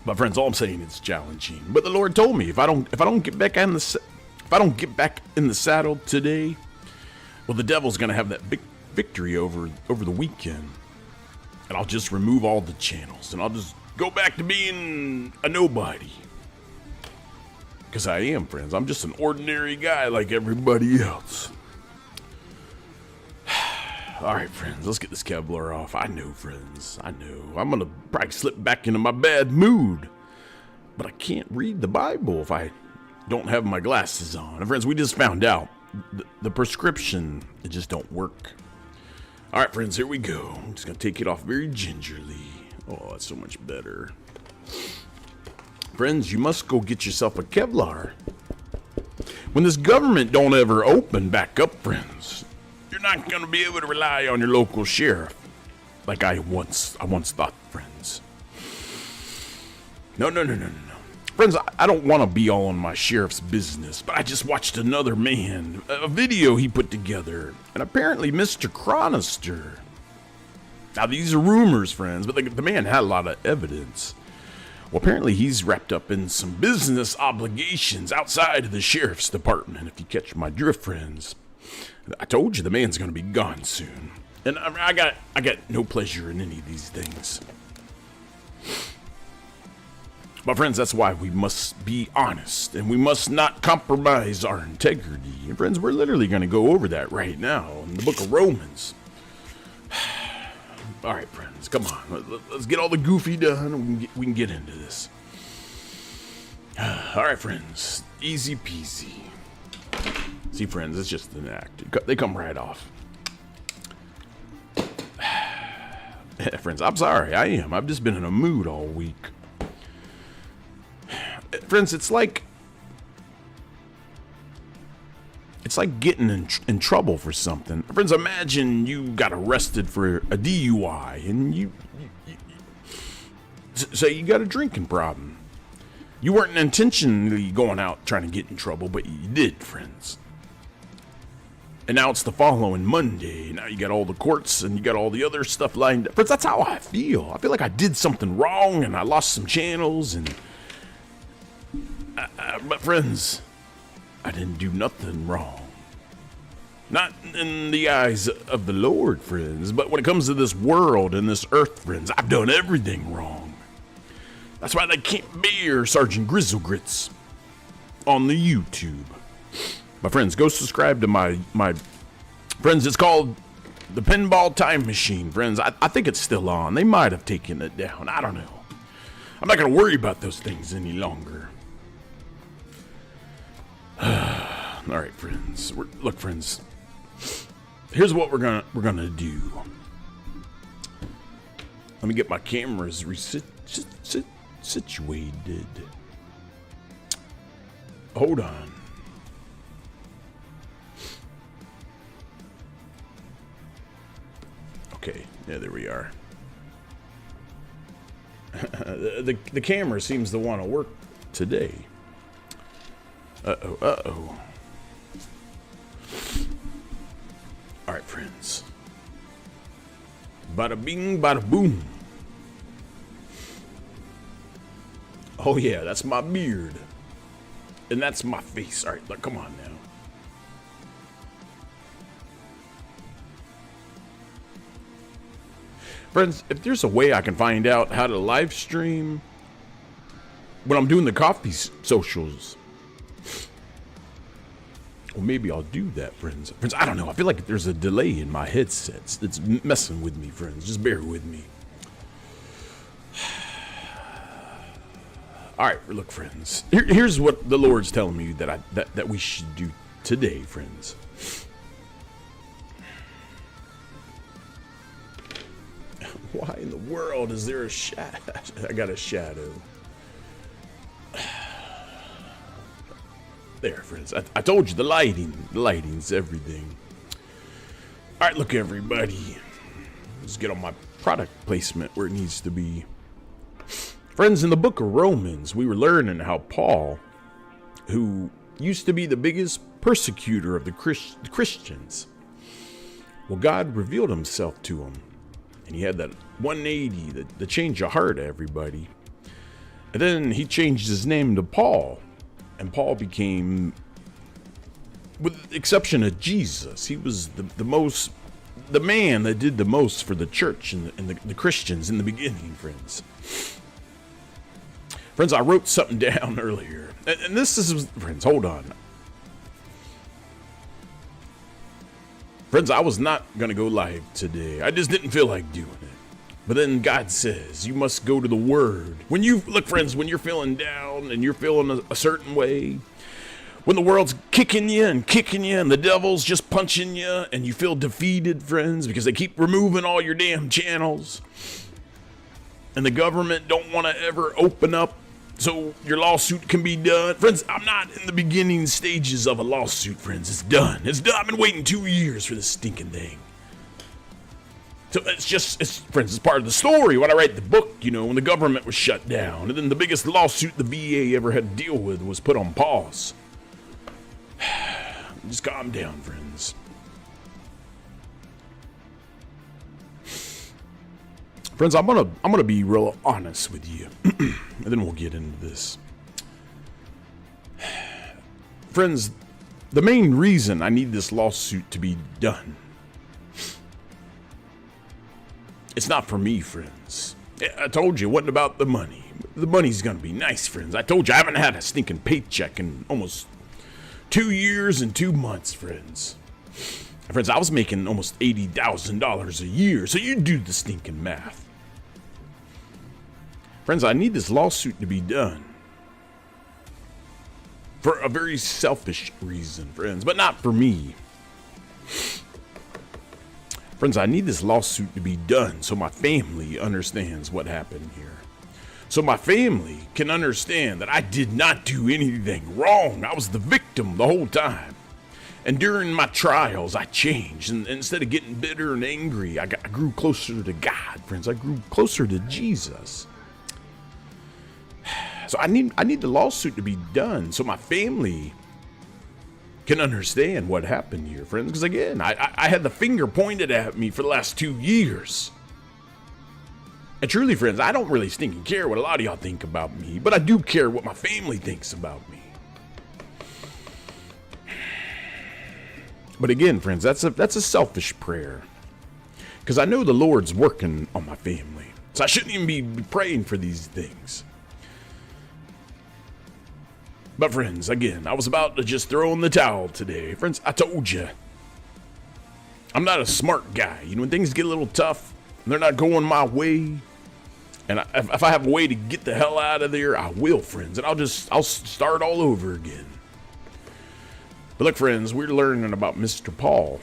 But friends, all I'm saying is challenging. But the Lord told me if I don't get back in the saddle today, well, the devil's gonna have that big victory over the weekend, and I'll just remove all the channels and I'll just go back to being a nobody. Because I am, friends. I'm just an ordinary guy like everybody else. All right, friends, let's get this Kevlar off. I know, friends, I know. I'm going to probably slip back into my bad mood. But I can't read the Bible if I don't have my glasses on. And friends, we just found out the prescription, it just don't work. All right, friends, here we go. I'm just going to take it off very gingerly. Oh, that's so much better. Friends, you must go get yourself a Kevlar. When this government don't ever open back up, friends, you're not going to be able to rely on your local sheriff like I once thought, friends. No. Friends, I don't want to be all on my sheriff's business, but I just watched another man, a video he put together, and apparently Mr. Chronister. Now, these are rumors, friends, but the man had a lot of evidence. Well, apparently he's wrapped up in some business obligations outside of the sheriff's department, if you catch my drift, friends. I told you the man's going to be gone soon. And I got no pleasure in any of these things. But friends, that's why we must be honest, and we must not compromise our integrity. And friends, we're literally going to go over that right now in the book of Romans. All right, friends, come on. Let's get all the goofy done, and we can get into this. All right, friends, easy peasy. See, friends, it's just an act. They come right off. Friends, I'm sorry, I am. I've just been in a mood all week. Friends, it's like getting in trouble for something. Friends, imagine you got arrested for a DUI and you say you got a drinking problem. You weren't intentionally going out trying to get in trouble, but you did, friends. And now it's the following Monday. Now you got all the courts and you got all the other stuff lined up. Friends, that's how I feel. I feel like I did something wrong and I lost some channels and... but friends, I didn't do nothing wrong. Not in the eyes of the Lord, friends, but when it comes to this world and this earth, friends, I've done everything wrong. That's why they can't bear Sergeant Grizzlegrits on the YouTube. My friends, go subscribe to my friends. It's called the Pinball Time Machine, friends. I think it's still on. They might have taken it down. I don't know. I'm not going to worry about those things any longer. All right, friends. Look, friends. Here's what we're gonna do. Let me get my cameras situated. Hold on. Okay, yeah, there we are. the camera seems to want to work today. Uh-oh. All right, friends. Bada bing, bada boom. Oh yeah, that's my beard. And that's my face. All right, look, come on now. Friends, if there's a way I can find out how to live stream when I'm doing the coffee socials, well, maybe I'll do that, friends. Friends, I don't know. I feel like there's a delay in my headsets that's messing with me, friends. Just bear with me. All right, look, friends. Here's what the Lord's telling me that we should do today, friends. Why in the world is there a shadow? I got a shadow. There, friends. I told you the lighting's everything. All right, look, everybody. Let's get on my product placement where it needs to be. Friends, in the book of Romans, we were learning how Paul, who used to be the biggest persecutor of the Christians, well, God revealed himself to him. And he had that 180, the change of heart, everybody. And then he changed his name to Paul. And Paul became, with the exception of Jesus, he was the man that did the most for the church and the Christians in the beginning, friends. Friends, I wrote something down earlier. And this is, friends, hold on. Friends, I was not going to go live today. I just didn't feel like doing it. But then God says, you must go to the Word. When you, look, friends, when you're feeling down and you're feeling a certain way, when the world's kicking you and the devil's just punching you and you feel defeated, friends, because they keep removing all your damn channels and the government don't want to ever open up so your lawsuit can be done. Friends, I'm not in the beginning stages of a lawsuit, friends. It's done. It's done. I've been waiting 2 years for this stinking thing. So friends, it's part of the story. When I write the book, when the government was shut down, and then the biggest lawsuit the VA ever had to deal with was put on pause. Just calm down, friends. Friends, I'm gonna be real honest with you, and then we'll get into this. Friends, the main reason I need this lawsuit to be done, it's not for me, friends. I told you it wasn't about the money. The money's gonna be nice, friends. I told you I haven't had a stinking paycheck in almost 2 years and 2 months, friends. Friends, I was making almost $80,000 a year, so you do the stinking math. Friends, I need this lawsuit to be done for a very selfish reason, friends, but not for me. Friends, I need this lawsuit to be done so my family understands what happened here. So my family can understand that I did not do anything wrong. I was the victim the whole time. And during my trials, I changed. And instead of getting bitter and angry, I grew closer to God, friends. I grew closer to Jesus. So I need the lawsuit to be done so my family can understand what happened here, friends. Because again, I had the finger pointed at me for the last 2 years. And truly, friends, I don't really stinking care what a lot of y'all think about me, but I do care what my family thinks about me. But again, friends, that's a selfish prayer. Because I know the Lord's working on my family. So I shouldn't even be praying for these things. But friends, again, I was about to just throw in the towel today. Friends, I told you, I'm not a smart guy. When things get a little tough, and they're not going my way, and if I have a way to get the hell out of there, I will, friends. And I'll start all over again. But look, friends, we're learning about Mr. Paul.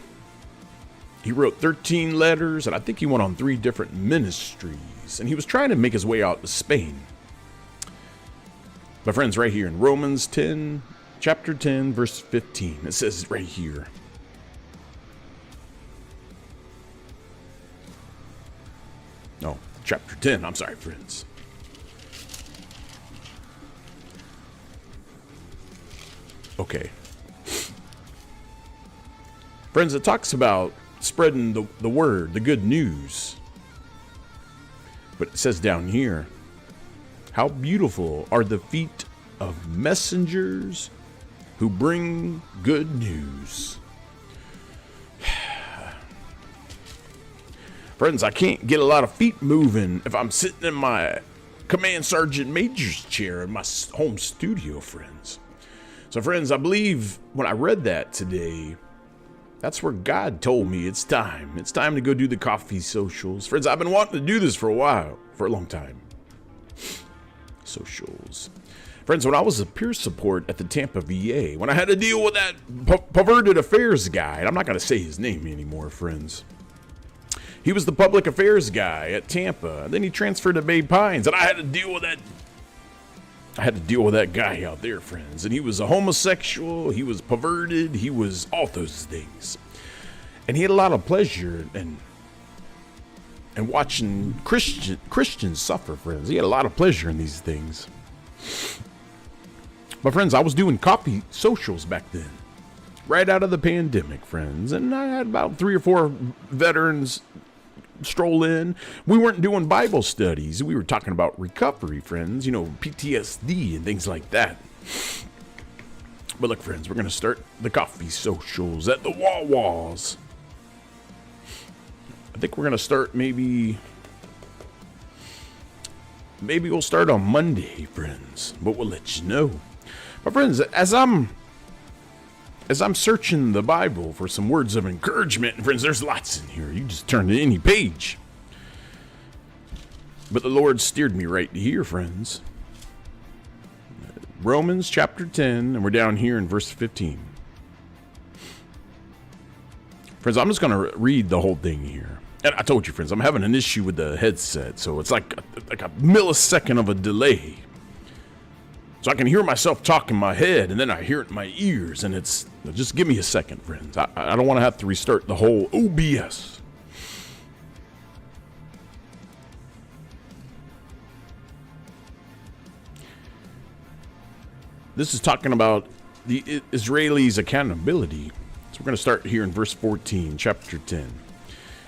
He wrote 13 letters, and I think he went on 3 different ministries. And he was trying to make his way out to Spain. But friends, right here in Romans 10, chapter 10, verse 15, it says right here. No, chapter 10, I'm sorry, friends. Okay. Friends, it talks about spreading the word, the good news. But it says down here, how beautiful are the feet of messengers who bring good news. Friends, I can't get a lot of feet moving if I'm sitting in my Command Sergeant Major's chair in my home studio, friends. So, friends, I believe when I read that today, that's where God told me it's time. It's time to go do the coffee socials. Friends, I've been wanting to do this for a long time. Socials. Friends, when I was a peer support at the Tampa VA, when I had to deal with that perverted affairs guy, and I'm not going to say his name anymore, friends. He was the public affairs guy at Tampa, and then he transferred to Bay Pines, and I had to deal with that. I had to deal with that guy out there, friends. And he was a homosexual, he was perverted, he was all those things. And he had a lot of pleasure in watching Christians suffer, friends. He had a lot of pleasure in these things. But friends, I was doing coffee socials back then, right out of the pandemic, friends. And I had about 3 or 4 veterans stroll in. We weren't doing Bible studies. We were talking about recovery, friends, PTSD and things like that. But look, friends, we're going to start the coffee socials at the Wawas. I think we're going to start maybe we'll start on Monday, friends, but we'll let you know. But friends, as I'm searching the Bible for some words of encouragement, and friends, there's lots in here. You just turn to any page. But the Lord steered me right to here, friends. Romans chapter 10, and we're down here in verse 15. Friends, I'm just going to read the whole thing here. And I told you, friends, I'm having an issue with the headset, so it's like a millisecond of a delay. So I can hear myself talk in my head, and then I hear it in my ears, and it's... Just give me a second, friends. I don't want to have to restart the whole OBS. This is talking about the Israelis' accountability. So we're going to start here in verse 14, chapter 10.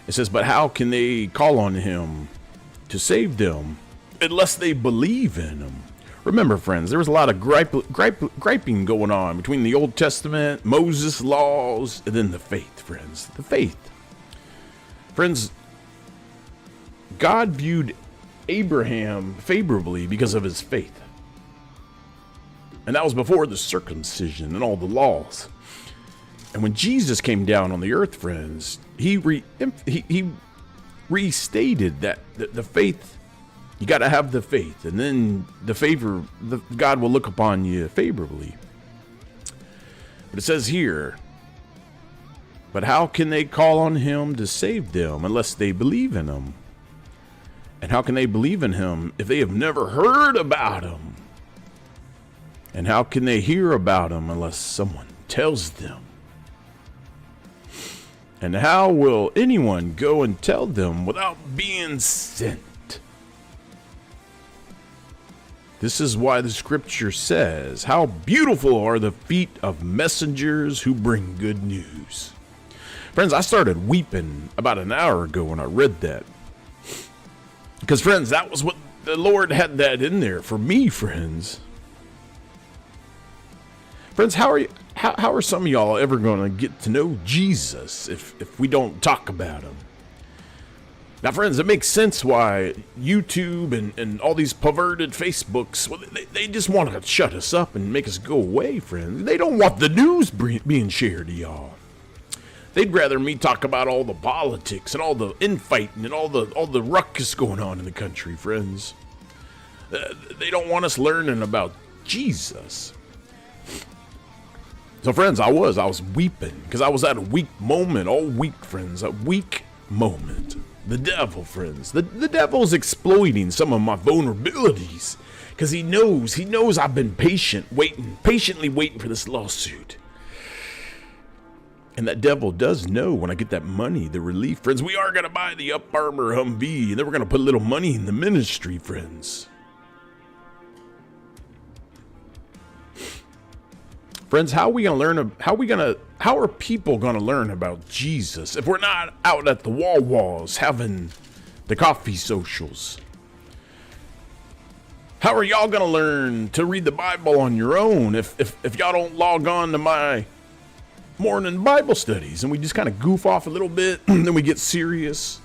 It says, but how can they call on him to save them unless they believe in him? Remember, friends, there was a lot of griping going on between the Old Testament, Moses' laws, and then the faith, friends. The faith. Friends, God viewed Abraham favorably because of his faith. And that was before the circumcision and all the laws. And when Jesus came down on the earth, friends, he restated that the faith. You got to have the faith, and then God will look upon you favorably. But it says here, but how can they call on him to save them unless they believe in him? And how can they believe in him if they have never heard about him? And how can they hear about him unless someone tells them? And how will anyone go and tell them without being sent? This is why the scripture says, how beautiful are the feet of messengers who bring good news. Friends, I started weeping about an hour ago when I read that. Because, friends, that was what the Lord had that in there for me, friends. Friends, how are some of y'all ever going to get to know Jesus if we don't talk about him? Now, friends, it makes sense why YouTube and all these perverted Facebooks, well, they just want to shut us up and make us go away, friends. They don't want the news being shared to y'all. They'd rather me talk about all the politics and all the infighting and all the ruckus going on in the country, friends. They don't want us learning about Jesus. So, friends, I was weeping because I was at a weak moment all week, friends. A weak moment. The devil, friends. The devil's exploiting some of my vulnerabilities because he knows I've been patiently waiting for this lawsuit. And that devil does know when I get that money, the relief. Friends, we are going to buy the Up Armor Humvee, and then we're going to put a little money in the ministry, friends. Friends, how are we going How are people going to learn about Jesus if we're not out at the walls having the coffee socials? How are y'all going to learn to read the Bible on your own if y'all don't log on to my morning Bible studies and we just kind of goof off a little bit and then we get serious?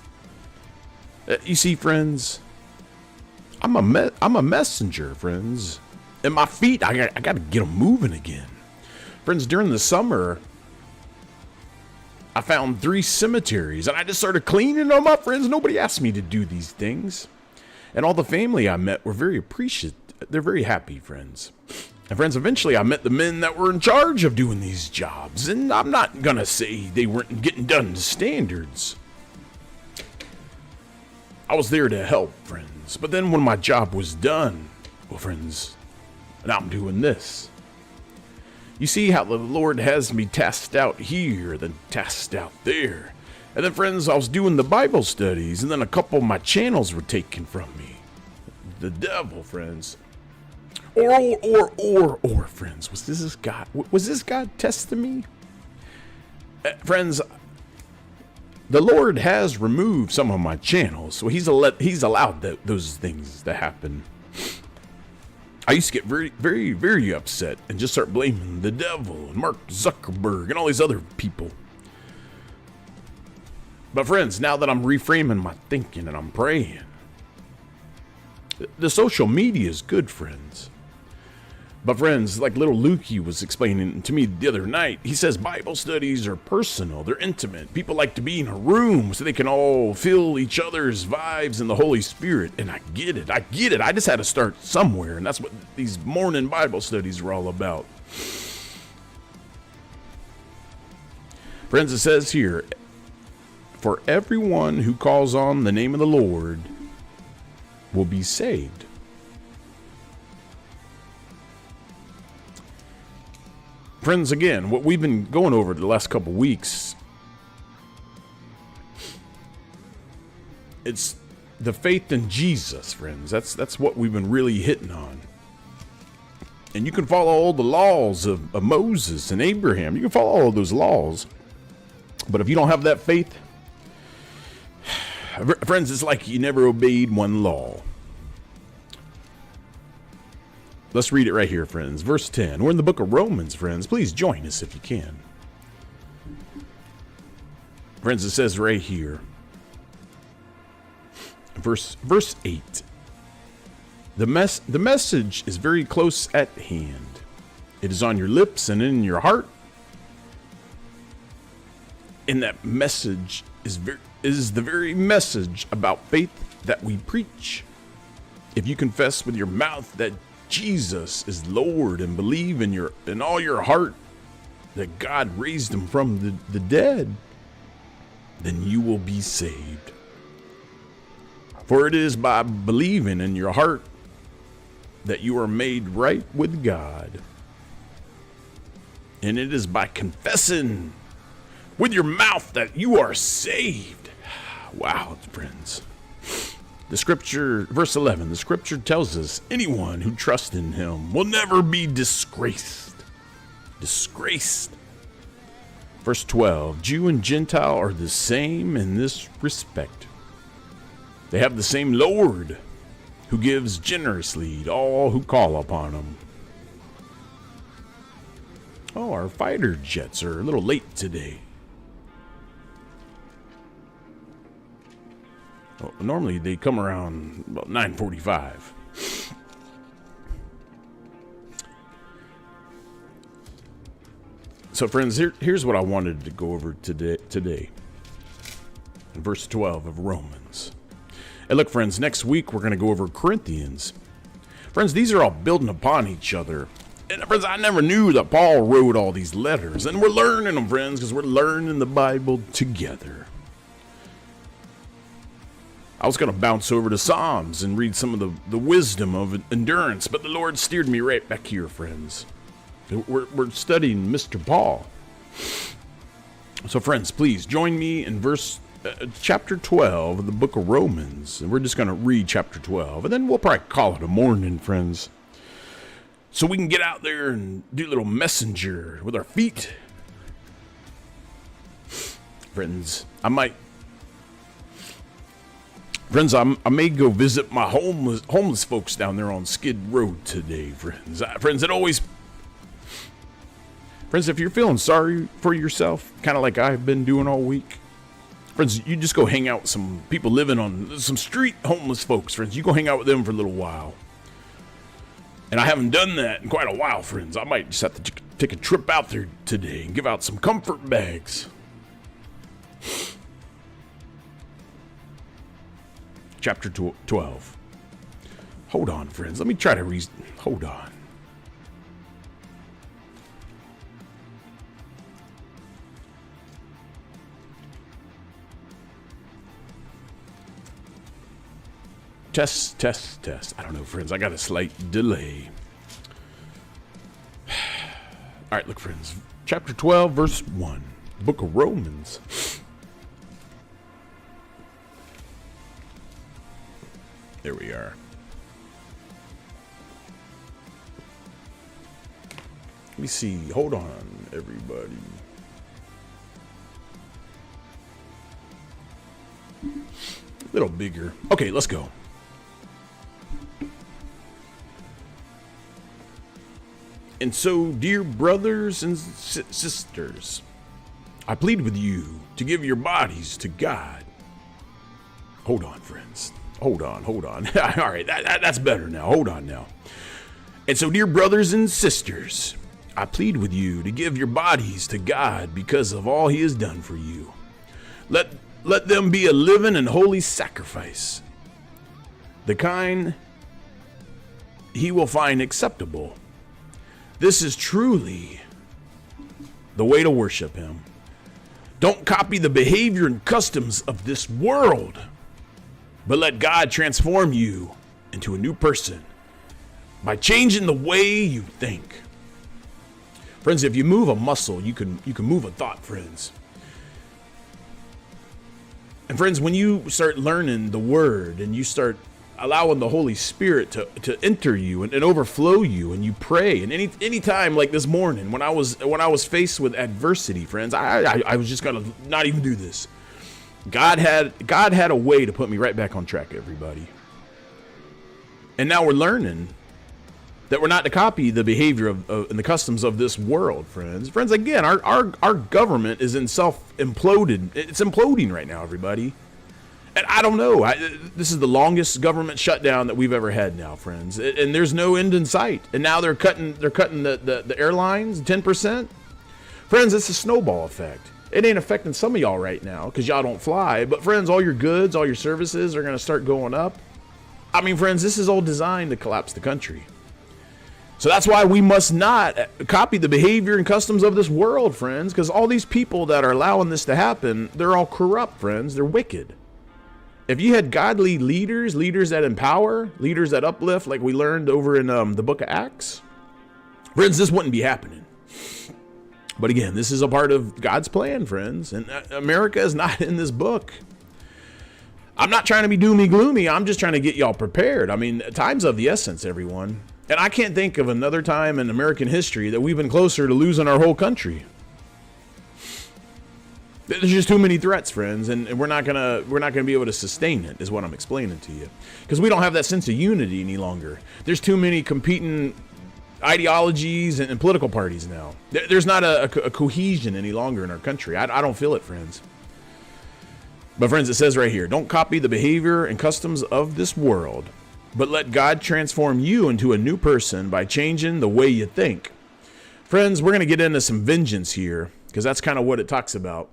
You see, friends, I'm a messenger, friends. And my feet, I got to get them moving again. Friends, during the summer, I found 3 cemeteries and I just started cleaning them up, friends. Nobody asked me to do these things. And all the family I met were very appreciative. They're very happy, friends. And friends, eventually I met the men that were in charge of doing these jobs. And I'm not going to say they weren't getting done to standards. I was there to help, friends. But then when my job was done, well, friends, now I'm doing this. You see how the Lord has me tasked out here, then tasked out there. And then, friends, I was doing the Bible studies, and then a couple of my channels were taken from me. The devil, friends. Or, friends. Was this God testing me? Friends, the Lord has removed some of my channels, so He's allowed those things to happen. I used to get very, very, very upset and just start blaming the devil and Mark Zuckerberg and all these other people. But friends, now that I'm reframing my thinking and I'm praying, the social media is good, friends. But friends, like little Lukey was explaining to me the other night, he says Bible studies are personal, they're intimate. People like to be in a room so they can all feel each other's vibes in the Holy Spirit. And I get it. I just had to start somewhere, and that's what these morning Bible studies are all about. Friends, it says here, for everyone who calls on the name of the Lord will be saved. Friends, again, what we've been going over the last couple weeks, it's the faith in Jesus, friends. That's what we've been really hitting on. And you can follow all the laws of Moses and Abraham. You can follow all of those laws. But if you don't have that faith, friends, it's like you never obeyed one law. Let's read it right here, friends. Verse 10. We're in the book of Romans, friends. Please join us if you can. Friends, it says right here, verse 8. The message is very close at hand. It is on your lips and in your heart. And that message is the very message about faith that we preach. If you confess with your mouth that Jesus is Lord and believe in all your heart that God raised him from the dead, then you will be saved. For it is by believing in your heart that you are made right with God. And it is by confessing with your mouth that you are saved. Wow, friends. The scripture, verse 11, the scripture tells us anyone who trusts in him will never be disgraced. Disgraced. Verse 12, Jew and Gentile are the same in this respect. They have the same Lord who gives generously to all who call upon him. Oh, our fighter jets are a little late today. Well, normally they come around about 9:45. So friends, here's what I wanted to go over today. In verse 12 of Romans. And look, friends, next week we're going to go over Corinthians. Friends, these are all building upon each other. And friends, I never knew that Paul wrote all these letters. And we're learning them, friends, because we're learning the Bible together. I was going to bounce over to Psalms and read some of the wisdom of endurance, but the Lord steered me right back here, friends. We're studying Mr. Paul. So, friends, please join me in chapter 12 of the book of Romans. And we're just going to read chapter 12, and then we'll probably call it a morning, friends. So we can get out there and do a little messenger with our feet. Friends, I may go visit my homeless folks down there on Skid Road today, friends. Friends, if you're feeling sorry for yourself, kind of like I've been doing all week, friends, you just go hang out with some people living on some street homeless folks, friends. You go hang out with them for a little while. And I haven't done that in quite a while, friends. I might just have to take a trip out there today and give out some comfort bags. Chapter 12. Hold on, friends. Let me try to hold on. Test. I don't know, friends. I got a slight delay. All right, look, friends. Chapter 12, verse 1. Book of Romans. There we are. Let me see. Hold on, everybody. A little bigger. Okay, let's go. And so, dear brothers and sisters, I plead with you to give your bodies to God. Hold on, friends. Hold on. All right, that's better now. Hold on now. And so, dear brothers and sisters, I plead with you to give your bodies to God because of all he has done for you. Let them be a living and holy sacrifice, the kind he will find acceptable. This is truly the way to worship him. Don't copy the behavior and customs of this world, but let God transform you into a new person by changing the way you think. Friends, if you move a muscle, you can move a thought, friends. And friends, when you start learning the word and you start allowing the Holy Spirit to enter you and overflow you, and you pray, and any time like this morning when I was faced with adversity, friends, I was just gonna not even do this. God had a way to put me right back on track, everybody. And now we're learning that we're not to copy the behavior and the customs of this world, friends. Friends, again, our government is it's imploding right now, everybody. And I don't know. This is the longest government shutdown that we've ever had now, friends. And there's no end in sight. And now they're cutting the airlines 10%. Friends, it's a snowball effect. It ain't affecting some of y'all right now because y'all don't fly. But friends, all your goods, all your services are going to start going up. I mean, friends, this is all designed to collapse the country. So that's why we must not copy the behavior and customs of this world, friends, because all these people that are allowing this to happen, they're all corrupt, friends. They're wicked. If you had godly leaders that empower, leaders that uplift, like we learned over in the book of Acts, friends, this wouldn't be happening. But again, this is a part of God's plan, friends, and America is not in this book. I'm not trying to be doomy gloomy. I'm just trying to get y'all prepared. I mean, time's of the essence, everyone. And I can't think of another time in American history that we've been closer to losing our whole country. There's just too many threats, friends, and we're not gonna be able to sustain it, is what I'm explaining to you, because we don't have that sense of unity any longer. There's too many competing ideologies and political parties now. There's not a cohesion any longer in our country. I don't feel it, friends. But friends, it says right here, don't copy the behavior and customs of this world, but let God transform you into a new person by changing the way you think. Friends, we're gonna get into some vengeance here, because that's kind of what it talks about.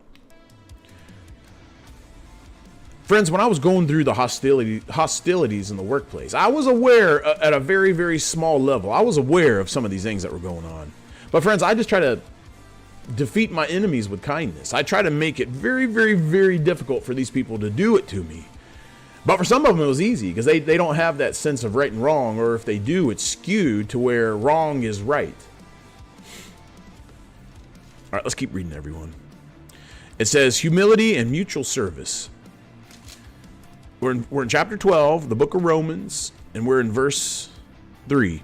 Friends, when I was going through the hostilities in the workplace, I was aware at a very, very small level. I was aware of some of these things that were going on. But friends, I just try to defeat my enemies with kindness. I try to make it very, very, very difficult for these people to do it to me. But for some of them, it was easy because they don't have that sense of right and wrong, or if they do, it's skewed to where wrong is right. All right, let's keep reading, everyone. It says, humility and mutual service. We're in chapter 12, the book of Romans, and we're in verse 3.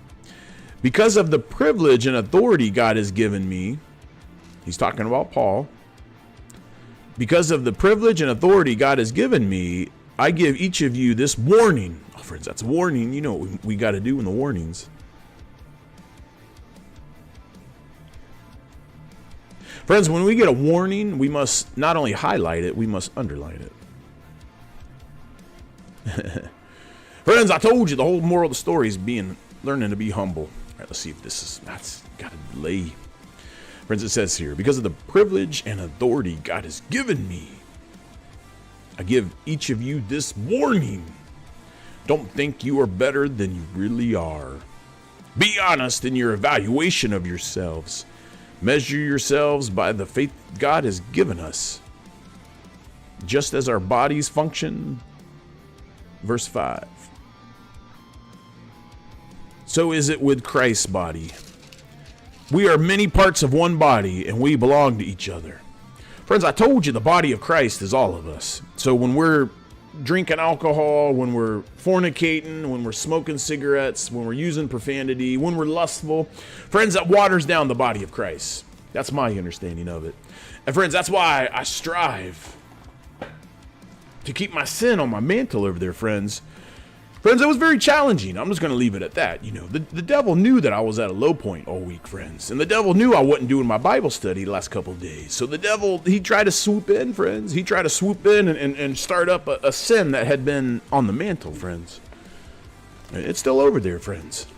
Because of the privilege and authority God has given me, he's talking about Paul. Because of the privilege and authority God has given me, I give each of you this warning. Oh, friends, that's a warning. You know what we got to do in the warnings. Friends, when we get a warning, we must not only highlight it, we must underline it. Friends, I told you the whole moral of the story is learning to be humble. All right, let's see if that's got a delay. Friends, it says here, because of the privilege and authority God has given me, I give each of you this warning. Don't think you are better than you really are. Be honest in your evaluation of yourselves. Measure yourselves by the faith God has given us. Just as our bodies function. Verse 5. So is it with Christ's body. We are many parts of one body, and we belong to each other. Friends, I told you the body of Christ is all of us. So when we're drinking alcohol, when we're fornicating, when we're smoking cigarettes, when we're using profanity, when we're lustful, friends, that waters down the body of Christ. That's my understanding of it. And friends, that's why I strive to keep my sin on my mantle over there, friends. Friends, it was very challenging. I'm just going to leave it at that. You know, the devil knew that I was at a low point all week, friends. And the devil knew I wasn't doing my Bible study the last couple of days. So the devil, he tried to swoop in, friends. He tried to swoop in and start up a sin that had been on the mantle, friends. It's still over there, friends.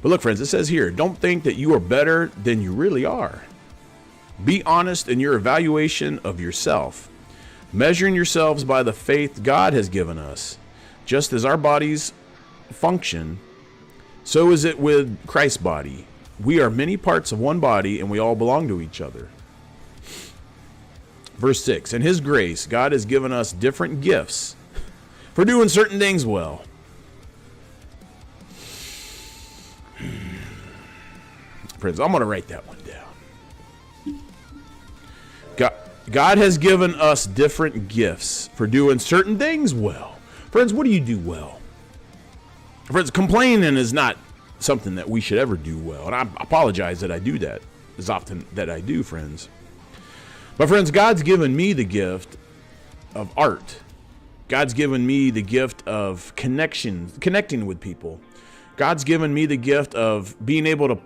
But look, friends, it says here, don't think that you are better than you really are. Be honest in your evaluation of yourself. Measuring yourselves by the faith God has given us. Just as our bodies function, so is it with Christ's body. We are many parts of one body, and we all belong to each other. Verse 6, in his grace, God has given us different gifts for doing certain things well. Friends, I'm going to write that one down. God has given us different gifts for doing certain things well. Friends, what do you do well? Friends, complaining is not something that we should ever do well. And I apologize that I do that as often that I do, friends. But friends, God's given me the gift of art. God's given me the gift of connecting with people. God's given me the gift of being able to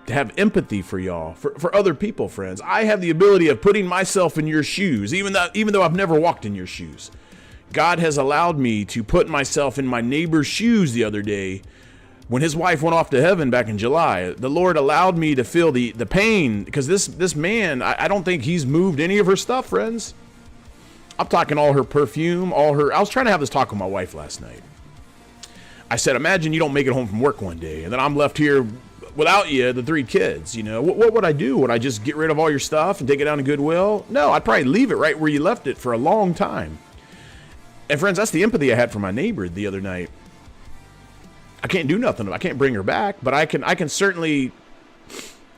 have empathy for y'all, for other people, friends. I have the ability of putting myself in your shoes, even though I've never walked in your shoes. God has allowed me to put myself in my neighbor's shoes the other day when his wife went off to heaven back in July. The Lord allowed me to feel the pain because this man, I don't think he's moved any of her stuff, friends. I'm talking all her perfume, I was trying to have this talk with my wife last night. I said, imagine you don't make it home from work one day and then I'm left here without you, the 3 kids, you know, what would I do? Would I just get rid of all your stuff and take it down to Goodwill? No, I'd probably leave it right where you left it for a long time. And friends, that's the empathy I had for my neighbor the other night. I can't do nothing. I can't bring her back, but I can certainly,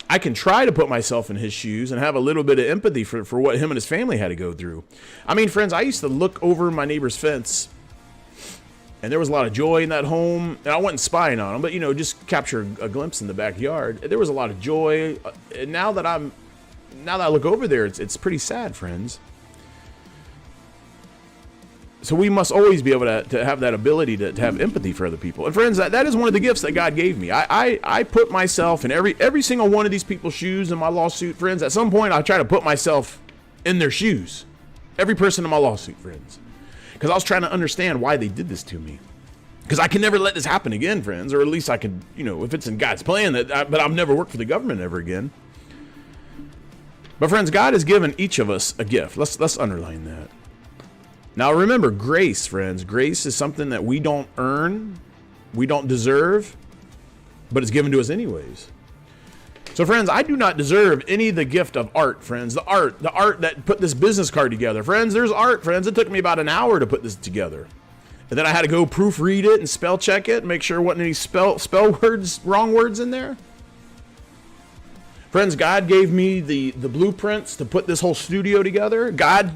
I can try to put myself in his shoes and have a little bit of empathy for what him and his family had to go through. I mean, friends, I used to look over my neighbor's fence and there was a lot of joy in that home. And I wasn't spying on them, but, you know, just capture a glimpse in the backyard. There was a lot of joy. And now that I look over there, it's pretty sad, friends. So we must always be able to have that ability to have empathy for other people. And friends, that is one of the gifts that God gave me. I put myself in every single one of these people's shoes in my lawsuit, friends. At some point, I try to put myself in their shoes. Every person in my lawsuit, friends. Because I was trying to understand why they did this to me. Because I can never let this happen again, friends. Or at least I could, you know, if it's in God's plan, but I'll never work for the government ever again. But friends, God has given each of us a gift. Let's underline that. Now remember, grace, friends. Grace is something that we don't earn, we don't deserve, but it's given to us anyways. So friends, I do not deserve any of the gift of art, friends. The art that put this business card together. Friends, there's art, friends. It took me about an hour to put this together. And then I had to go proofread it and spell check it, make sure there wasn't any spell words, wrong words in there. Friends, God gave me the blueprints to put this whole studio together. God,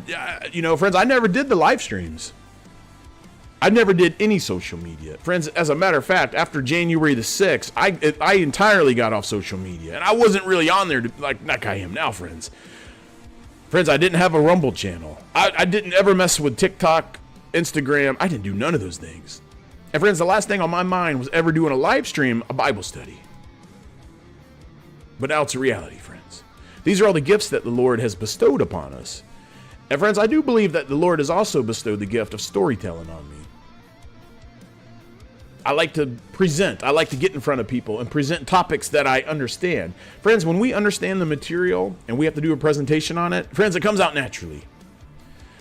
you know, friends, I never did the live streams. I never did any social media. Friends, as a matter of fact, after January the 6th, I entirely got off social media. And I wasn't really on there like I am now, friends. Friends, I didn't have a Rumble channel. I didn't ever mess with TikTok, Instagram. I didn't do none of those things. And friends, the last thing on my mind was ever doing a live stream, a Bible study. But now it's a reality, friends. These are all the gifts that the Lord has bestowed upon us. And friends, I do believe that the Lord has also bestowed the gift of storytelling on me. I like to present. I like to get in front of people and present topics that I understand. Friends, when we understand the material and we have to do a presentation on it, friends, it comes out naturally.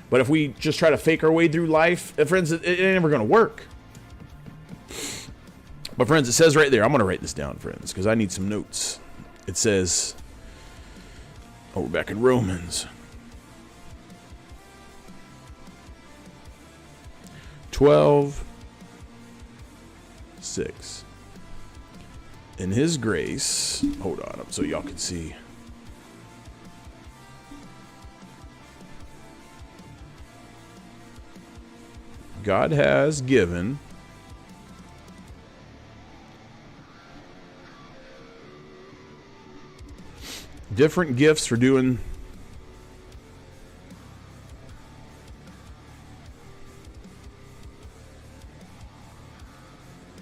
But if we just try to fake our way through life, friends, it ain't never going to work. But friends, it says right there, I'm going to write this down, friends, because I need some notes. It says, we're back in Romans 12:6. In his grace, hold on, so y'all can see. God has given different gifts for doing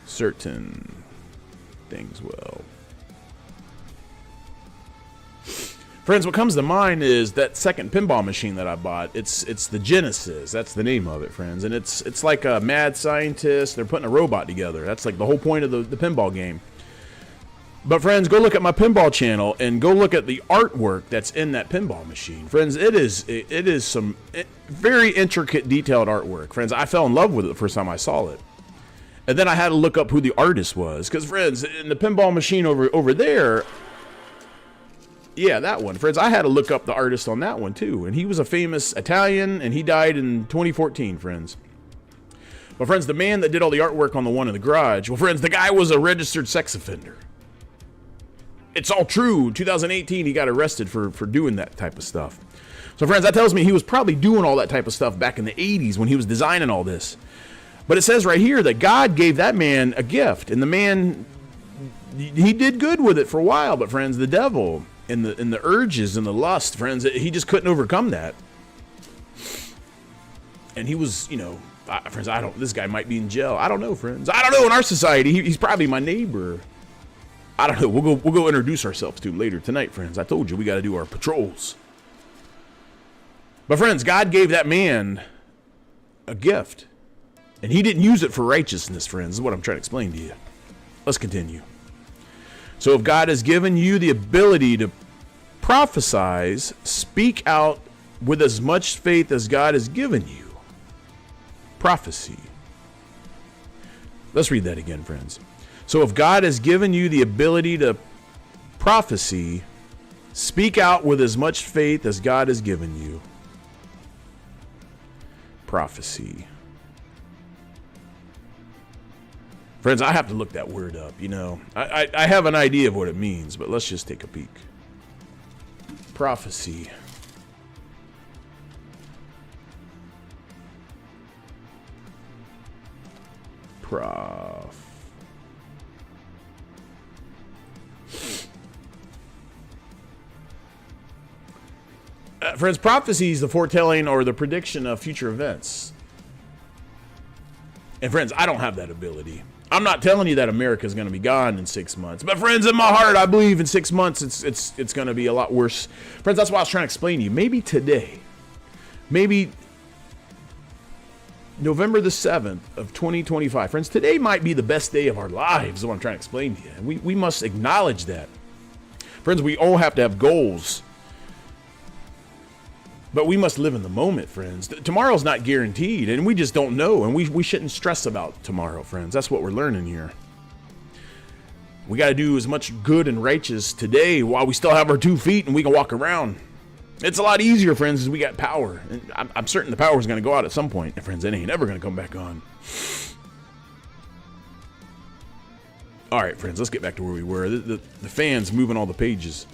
certain things well. Friends, what comes to mind is that second pinball machine that I bought. It's the Genesis. That's the name of it, friends. And it's like a mad scientist. They're putting a robot together. That's like the whole point of the pinball game. But friends, go look at my pinball channel and go look at the artwork that's in that pinball machine. Friends, it is some very intricate, detailed artwork. Friends, I fell in love with it the first time I saw it. And then I had to look up who the artist was. Because, friends, in the pinball machine over there, yeah, that one. Friends, I had to look up the artist on that one, too. And he was a famous Italian, and he died in 2014, friends. But, friends, the man that did all the artwork on the one in the garage, well, friends, the guy was a registered sex offender. It's all true. In 2018, he got arrested for doing that type of stuff. So, friends, that tells me he was probably doing all that type of stuff back in the 80s when he was designing all this. But it says right here that God gave that man a gift, and the man, he did good with it for a while. But, friends, the devil and the urges and the lust, friends, he just couldn't overcome that. And he was, friends, this guy might be in jail. I don't know, friends. I don't know. In our society, he's probably my neighbor. I don't know. We'll go introduce ourselves to him later tonight, friends. I told you we got to do our patrols. But, friends, God gave that man a gift. And he didn't use it for righteousness, friends. This is what I'm trying to explain to you. Let's continue. So if God has given you the ability to prophesy, speak out with as much faith as God has given you. Prophecy. Let's read that again, friends. So if God has given you the ability to prophecy, speak out with as much faith as God has given you. Prophecy. Friends, I have to look that word up, I have an idea of what it means, but let's just take a peek. Prophecy. Friends, prophecy is the foretelling or the prediction of future events. And friends, I don't have that ability. I'm not telling you that America is going to be gone in 6 months. But friends, in my heart, I believe in 6 months it's going to be a lot worse. Friends, that's what I was trying to explain to you. Maybe today, maybe November the 7th of 2025. Friends, today might be the best day of our lives, is what I'm trying to explain to you. And we must acknowledge that. Friends, we all have to have goals. But we must live in the moment, friends. Tomorrow's not guaranteed, and we just don't know. And we shouldn't stress about tomorrow, friends. That's what we're learning here. We got to do as much good and righteous today while we still have our 2 feet and we can walk around. It's a lot easier, friends, as we got power. And I'm certain the power is going to go out at some point. And friends, it ain't ever going to come back on. All right, friends, let's get back to where we were. The fan's moving all the pages.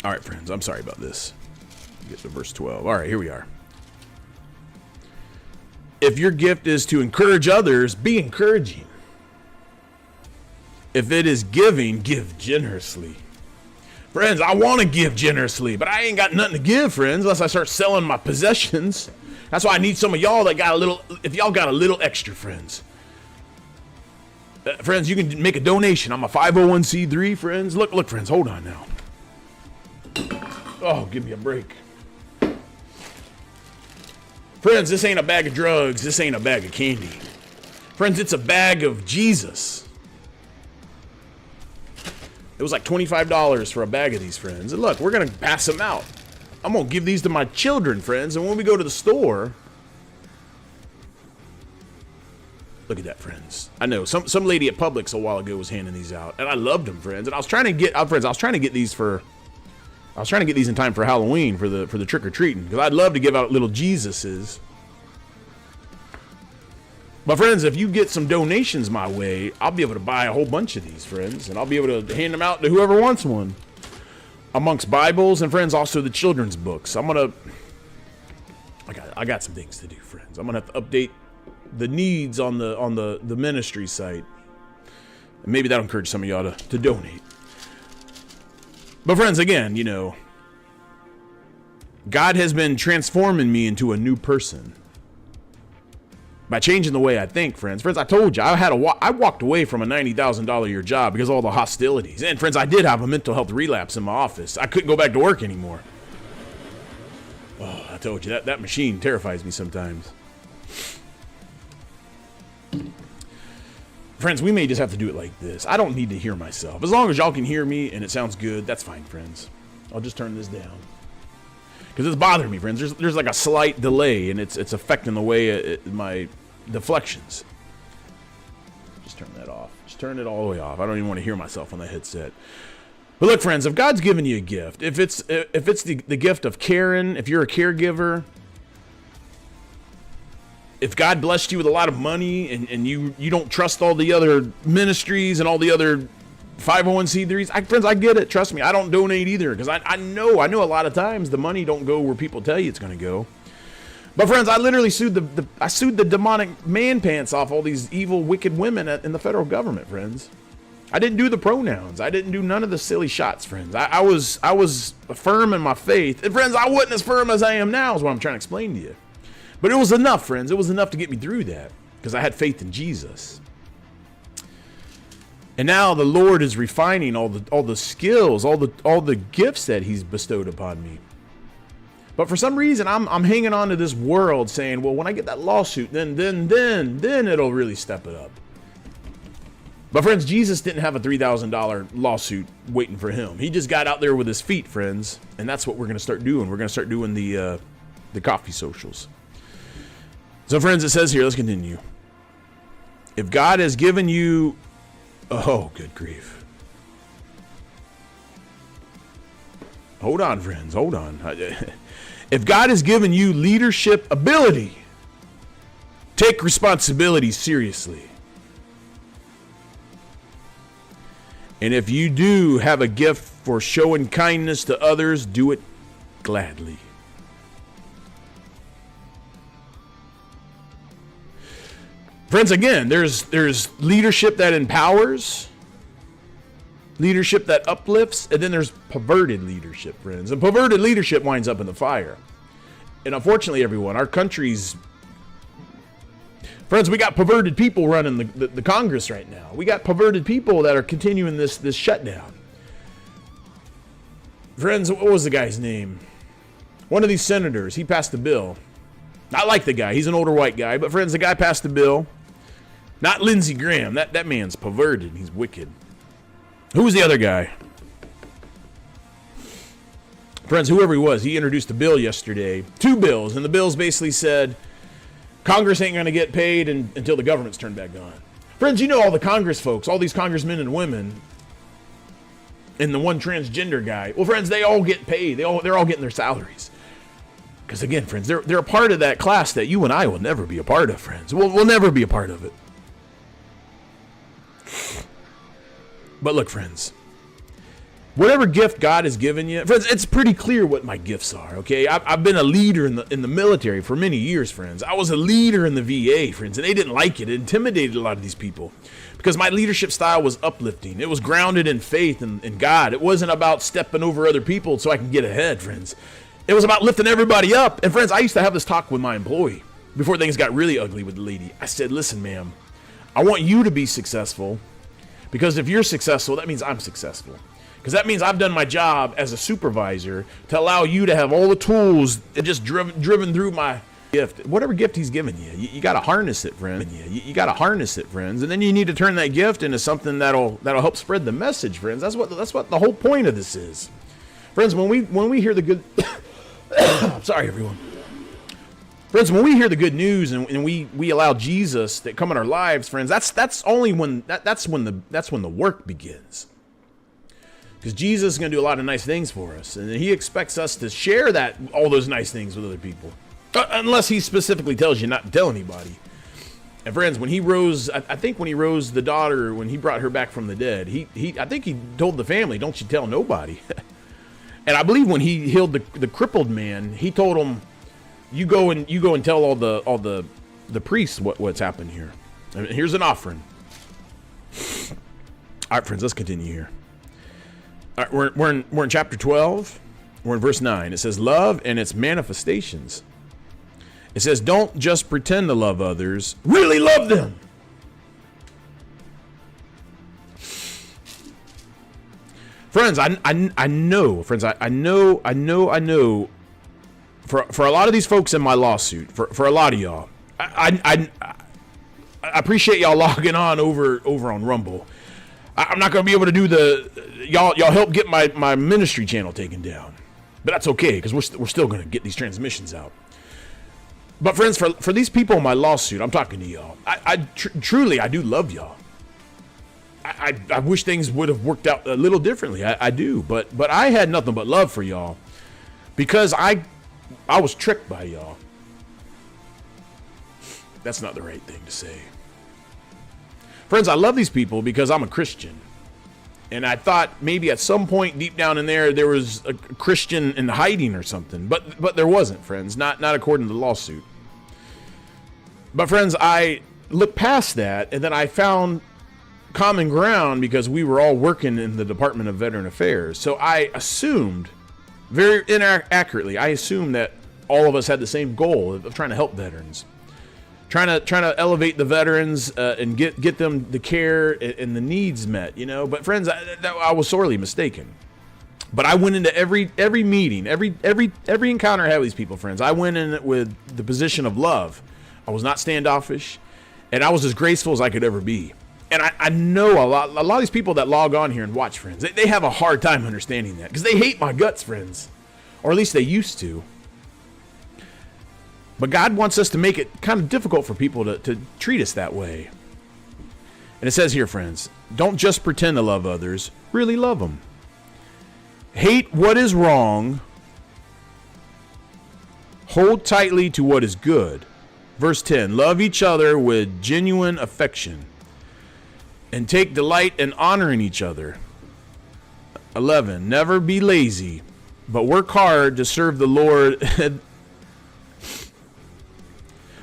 All right, friends, I'm sorry about this. Get to verse 12. All right, here we are. If your gift is to encourage others, be encouraging. If it is giving, give generously. Friends, I want to give generously, but I ain't got nothing to give, friends, unless I start selling my possessions. That's why I need some of y'all that got a little, if y'all got a little extra, friends. Friends, you can make a donation. I'm a 501c3, friends. Look, friends, hold on now. Oh, give me a break. Friends, this ain't a bag of drugs. This ain't a bag of candy. Friends, it's a bag of Jesus. It was like $25 for a bag of these, friends. And look, we're going to pass them out. I'm going to give these to my children, friends. And when we go to the store, look at that, friends. I know some lady at Publix a while ago was handing these out, and I loved them, friends. And I was trying to get these in time for Halloween for the trick or treating, because I'd love to give out little Jesuses. But friends, if you get some donations my way, I'll be able to buy a whole bunch of these, friends, and I'll be able to hand them out to whoever wants one. Amongst Bibles and, friends, also the children's books. I got some things to do, friends. I'm gonna have to update the needs on the ministry site. And maybe that'll encourage some of y'all to donate. But friends, again, you know, God has been transforming me into a new person by changing the way I think, friends. Friends, I told you, I walked away from a $90,000 a year job because of all the hostilities. And friends, I did have a mental health relapse in my office. I couldn't go back to work anymore. Oh, I told you, that machine terrifies me sometimes. Friends, we may just have to do it like this. I don't need to hear myself. As long as y'all can hear me and it sounds good, that's fine, friends. I'll just turn this down. Because it's bothering me, friends. There's like a slight delay, and it's affecting the way my deflections. Just turn that off. Just turn it all the way off. I don't even want to hear myself on the headset. But look, friends, if God's given you a gift, if it's the gift of caring, if you're a caregiver, if God blessed you with a lot of money and you don't trust all the other ministries and all the other 501c3s, friends, I get it. Trust me, I don't donate either, because I know a lot of times the money don't go where people tell you it's going to go. But friends, I literally sued the demonic man pants off all these evil, wicked women in the federal government, friends. I didn't do the pronouns. I didn't do none of the silly shots, friends. I was firm in my faith. And friends, I wasn't as firm as I am now, is what I'm trying to explain to you. But it was enough, friends. It was enough to get me through that, because I had faith in Jesus. And now the Lord is refining all the skills, all the gifts that He's bestowed upon me. But for some reason, I'm hanging on to this world, saying, well, when I get that lawsuit, then it'll really step it up. But friends, Jesus didn't have a $3,000 lawsuit waiting for Him. He just got out there with His feet, friends, and that's what we're going to start doing. We're going to start doing the coffee socials. So, friends, it says here, let's continue. If God has given you, oh, good grief. Hold on, friends, hold on. If God has given you leadership ability, take responsibility seriously. And if you do have a gift for showing kindness to others, do it gladly. Friends, again, there's leadership that empowers, leadership that uplifts, and then there's perverted leadership, friends. And perverted leadership winds up in the fire. And unfortunately, everyone, our country's... Friends, we got perverted people running the Congress right now. We got perverted people that are continuing this shutdown. Friends, what was the guy's name? One of these senators, he passed a bill. I like the guy. He's an older white guy. But friends, the guy passed a bill. Not Lindsey Graham. That man's perverted. He's wicked. Who was the other guy? Friends, whoever he was, he introduced a bill yesterday. 2 bills. And the bills basically said, Congress ain't going to get paid until the government's turned back on. Friends, you know all the Congress folks, all these congressmen and women, and the one transgender guy. Well, friends, they all get paid. They're all getting their salaries. Because again, friends, they're a part of that class that you and I will never be a part of, friends. We'll never be a part of it. But look, friends, Whatever gift God has given you, friends, it's pretty clear what my gifts are, okay? I've been a leader in the military for many years, friends. I was a leader in the VA, friends, and they didn't like it. It intimidated a lot of these people because my leadership style was uplifting. It was grounded in faith and in God. It wasn't about stepping over other people so I can get ahead, friends. It was about lifting everybody up. And friends, I used to have this talk with my employee before things got really ugly with the lady. I said, listen, ma'am, I want you to be successful because if you're successful, that means I'm successful. Because that means I've done my job as a supervisor to allow you to have all the tools and just driven through my gift. Whatever gift he's given you, you got to harness it, friend. You got to harness it, friends. And then you need to turn that gift into something that'll help spread the message, friends. That's what the whole point of this is. Friends, when we hear the good I'm sorry, everyone. Friends, when we hear the good news and we allow Jesus to come in our lives, friends, that's when the work begins. Because Jesus is going to do a lot of nice things for us, and he expects us to share all those nice things with other people, unless he specifically tells you not to tell anybody. And friends, when he rose, I think when he rose the daughter, when he brought her back from the dead, I think he told the family, "Don't you tell nobody." And I believe when he healed the crippled man, he told him, "You go and tell all the priests what's happened here. And here's an offering." All right, friends, let's continue here. All right, we're in chapter 12. We're in verse 9. It says, love and its manifestations. It says, don't just pretend to love others, really love them. Friends, I know, friends, I know for a lot of these folks in my lawsuit, for a lot of y'all, I appreciate y'all logging on over on Rumble. I'm not going to be able to do y'all help get my ministry channel taken down. But that's okay, because we're still going to get these transmissions out. But friends, for these people in my lawsuit, I'm talking to y'all. Truly, I do love y'all. I wish things would have worked out a little differently. I do. But I had nothing but love for y'all. Because I was tricked by y'all. That's not the right thing to say. Friends, I love these people because I'm a Christian. And I thought maybe at some point deep down in there was a Christian in hiding or something. But there wasn't, friends. Not according to the lawsuit. But friends, I looked past that and then I found common ground because we were all working in the Department of Veteran Affairs. So I assumed, very inaccurately, I assumed that all of us had the same goal of trying to help veterans. Trying to elevate the veterans and get them the care and the needs met, you know. But friends, I was sorely mistaken. But I went into every meeting, every encounter I had with these people, friends. I went in with the position of love. I was not standoffish, and I was as graceful as I could ever be. And I know a lot of these people that log on here and watch, friends, they have a hard time understanding that because they hate my guts, friends, or at least they used to. But God wants us to make it kind of difficult for people to treat us that way. And it says here, friends, don't just pretend to love others, really love them. Hate what is wrong. Hold tightly to what is good. Verse 10, love each other with genuine affection and take delight in honoring each other. 11, never be lazy, but work hard to serve the Lord.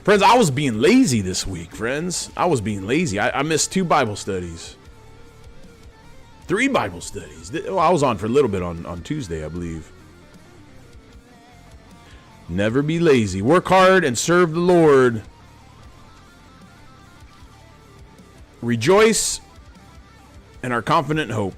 Friends, I was being lazy this week, friends. I was being lazy. I missed 2 Bible studies. 3 Bible studies. Well, I was on for a little bit on Tuesday, I believe. Never be lazy. Work hard and serve the Lord. Rejoice in our confident hope.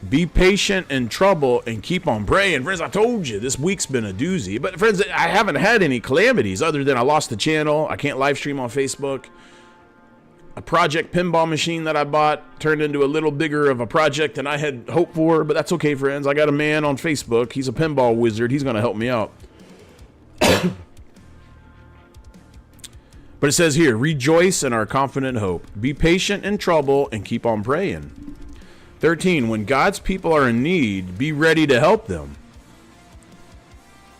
Be patient in trouble and keep on praying. Friends, I told you, this week's been a doozy. But friends, I haven't had any calamities other than I lost the channel. I can't live stream on Facebook. A project pinball machine that I bought turned into a little bigger of a project than I had hoped for. But that's okay, friends. I got a man on Facebook. He's a pinball wizard. He's going to help me out. But it says here, rejoice in our confident hope. Be patient in trouble and keep on praying. 13, when God's people are in need, be ready to help them.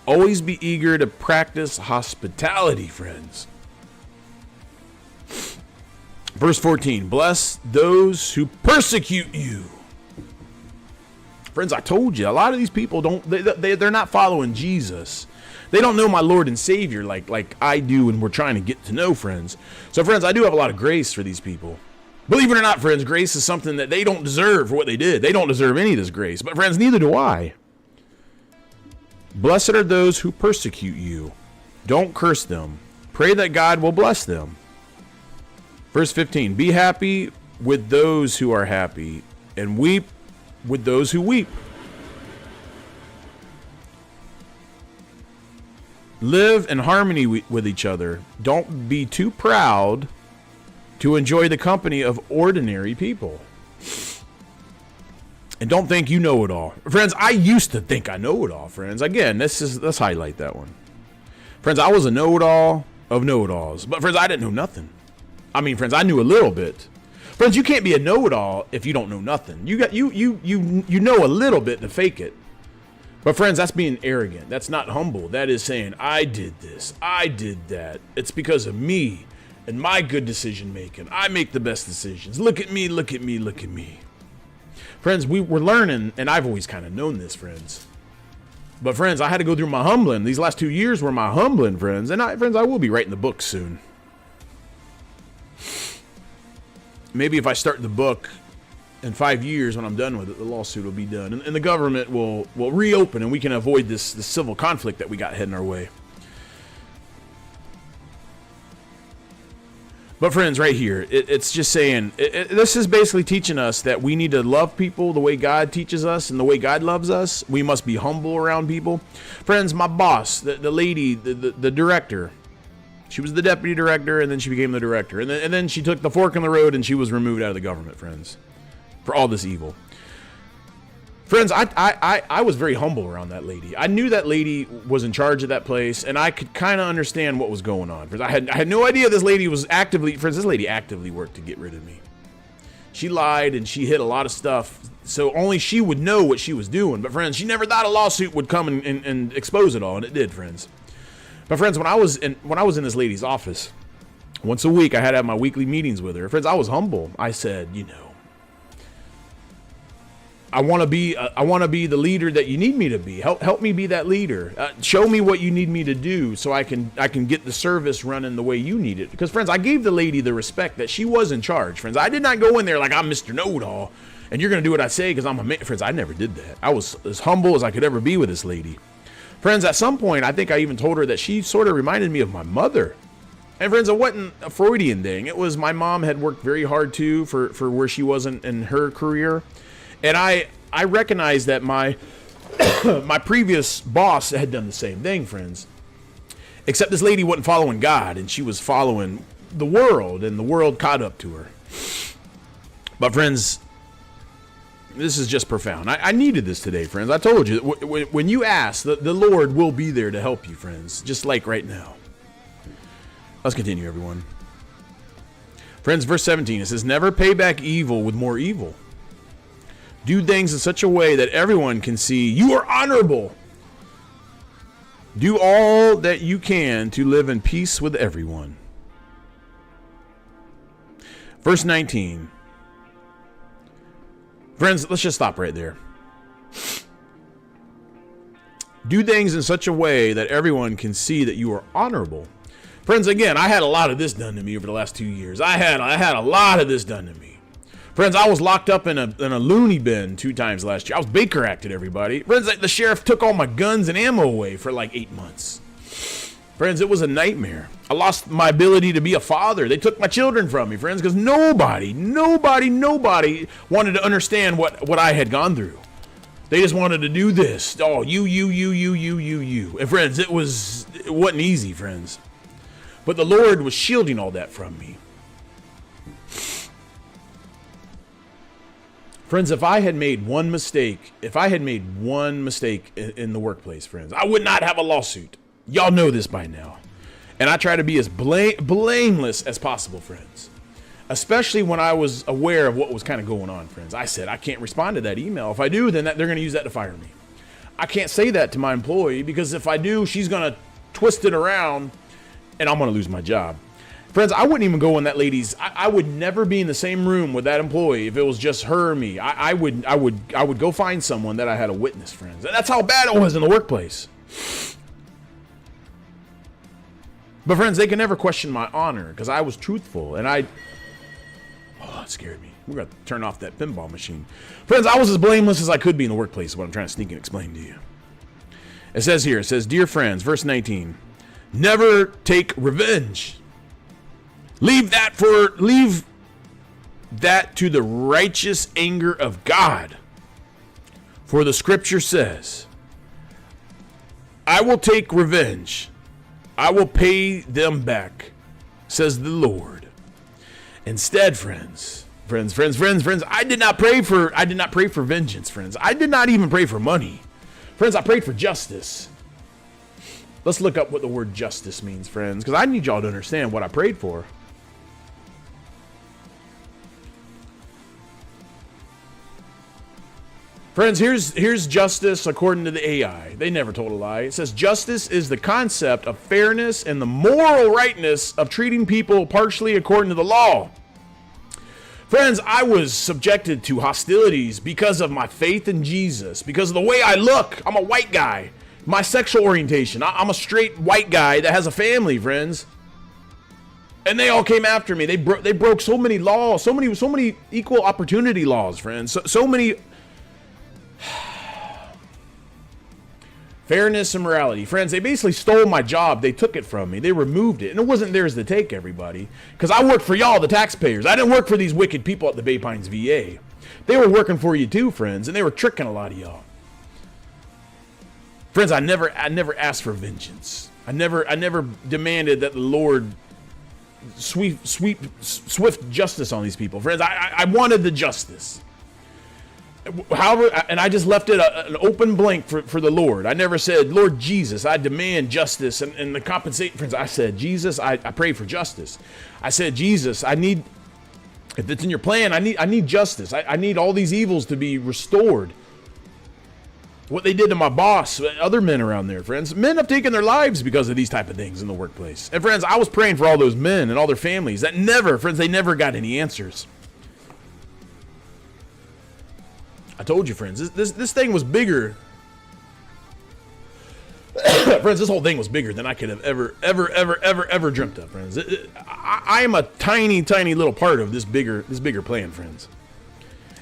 Always be eager to practice hospitality, friends. Verse 14, bless those who persecute you. Friends, I told you, a lot of these people they're not following Jesus. They don't know my Lord and Savior like I do, and we're trying to get to know, friends. So, friends, I do have a lot of grace for these people. Believe it or not, friends, grace is something that they don't deserve for what they did. They don't deserve any of this grace. But, friends, neither do I. Blessed are those who persecute you. Don't curse them. Pray that God will bless them. Verse 15, be happy with those who are happy, and weep with those who weep. Live in harmony with each other. Don't be too proud to enjoy the company of ordinary people. And don't think you know it all. Friends, I used to think I know it all, friends. Again, let's highlight that one. Friends, I was a know-it-all of know-it-alls. But friends, I didn't know nothing. I mean, friends, I knew a little bit. Friends, you can't be a know-it-all if you don't know nothing. You know a little bit to fake it. But friends, that's being arrogant. That's not humble. That is saying, I did this, I did that. It's because of me and my good decision making. I make the best decisions. Look at me, look at me, look at me. Friends, we're learning, and I've always kind of known this, friends. But friends, I had to go through my humbling. These last 2 years were my humbling, friends. And friends, I will be writing the book soon. Maybe if I start the book in 5 years, when I'm done with it, the lawsuit will be done, and the government will reopen, and we can avoid this civil conflict that we got heading our way. But friends, right here, it's just saying, this is basically teaching us that we need to love people the way God teaches us and the way God loves us. We must be humble around people. Friends, my boss, the lady, the director, she was the deputy director, and then she became the director, and then she took the fork in the road, and she was removed out of the government, friends, for all this evil. Friends, I was very humble around that lady. I knew that lady was in charge of that place, and I could kind of understand what was going on. Friends, I had no idea this lady was this lady actively worked to get rid of me. She lied, and she hid a lot of stuff, so only she would know what she was doing. But friends, she never thought a lawsuit would come and expose it all, and it did, friends. But friends, when I was in this lady's office, once a week, I had to have my weekly meetings with her. Friends, I was humble. I said, I want to be the leader that you need me to be. Help me be that leader. Show me what you need me to do so I can get the service running the way you need it. Because friends, I gave the lady the respect that she was in charge. Friends, I did not go in there like I'm Mr. Know-It-All and you're going to do what I say because I'm a man. Friends, I never did that. I was as humble as I could ever be with this lady. Friends, at some point, I think I even told her that she sort of reminded me of my mother. And friends, it wasn't a Freudian thing. It was my mom had worked very hard too for where she wasn't in her career. And I recognized that my my previous boss had done the same thing, friends. Except this lady wasn't following God, and she was following the world, and the world caught up to her. But friends, this is just profound. I needed this today, friends. I told you, when you ask, the Lord will be there to help you, friends, just like right now. Let's continue, everyone. Friends, verse 17, it says, never pay back evil with more evil. Do things in such a way that everyone can see you are honorable. Do all that you can to live in peace with everyone. Verse 19. Friends, let's just stop right there. Do things in such a way that everyone can see that you are honorable. Friends, again, I had a lot of this done to me over the last 2 years. I had a lot of this done to me. Friends, I was locked up in a loony bin 2 times last year. I was Baker acted, everybody. Friends, the sheriff took all my guns and ammo away for like 8 months. Friends, it was a nightmare. I lost my ability to be a father. They took my children from me, friends, because nobody wanted to understand what I had gone through. They just wanted to do this. Oh, you. And friends, it wasn't easy, friends. But the Lord was shielding all that from me. Friends, if I had made one mistake in the workplace, friends, I would not have a lawsuit. Y'all know this by now. And I try to be as blameless as possible, friends. Especially when I was aware of what was kind of going on, friends. I said, I can't respond to that email. If I do, then they're going to use that to fire me. I can't say that to my employee because if I do, she's going to twist it around and I'm going to lose my job. Friends, I wouldn't even go in that lady's. I would never be in the same room with that employee if it was just her or me. I would go find someone that I had a witness, friends. That's how bad it was in the workplace. But friends, they can never question my honor because I was truthful and oh, that scared me. We're going to turn off that pinball machine. Friends, I was as blameless as I could be in the workplace, is what I'm trying to sneak and explain to you. It says here, dear friends, verse 19, never take revenge. Leave that to the righteous anger of God. For the scripture says, I will take revenge. I will pay them back, says the Lord. Instead, friends, I did not pray for vengeance, friends. I did not even pray for money. Friends, I prayed for justice. Let's look up what the word justice means, friends, because I need y'all to understand what I prayed for. Friends, here's justice according to the AI. They never told a lie. It says justice is the concept of fairness and the moral rightness of treating people partially according to the law. Friends, I was subjected to hostilities because of my faith in Jesus, because of the way I look. I'm a white guy. My sexual orientation. I'm a straight white guy that has a family, friends. And they all came after me. They broke so many laws, so many equal opportunity laws, friends. So many fairness and morality. Friends, they basically stole my job. They took it from me. They removed it. And it wasn't theirs to take, everybody. Because I worked for y'all, the taxpayers. I didn't work for these wicked people at the Bay Pines VA. They were working for you too, friends. And they were tricking a lot of y'all. Friends, I never asked for vengeance. I never demanded that the Lord swift justice on these people. Friends, I wanted the justice. However, and I just left it an open blank for the Lord. I never said, Lord Jesus, I demand justice and the compensation. Friends, I said, Jesus, I pray for justice. I said, Jesus, I need, if it's in your plan, I need justice. I need all these evils to be restored. What they did to my boss, other men around there, friends. Men have taken their lives because of these type of things in the workplace. And friends, I was praying for all those men and all their families that they never got any answers. I told you, friends, this thing was bigger. Friends, this whole thing was bigger than I could have ever dreamt of, friends. I am a tiny little part of this bigger plan, friends.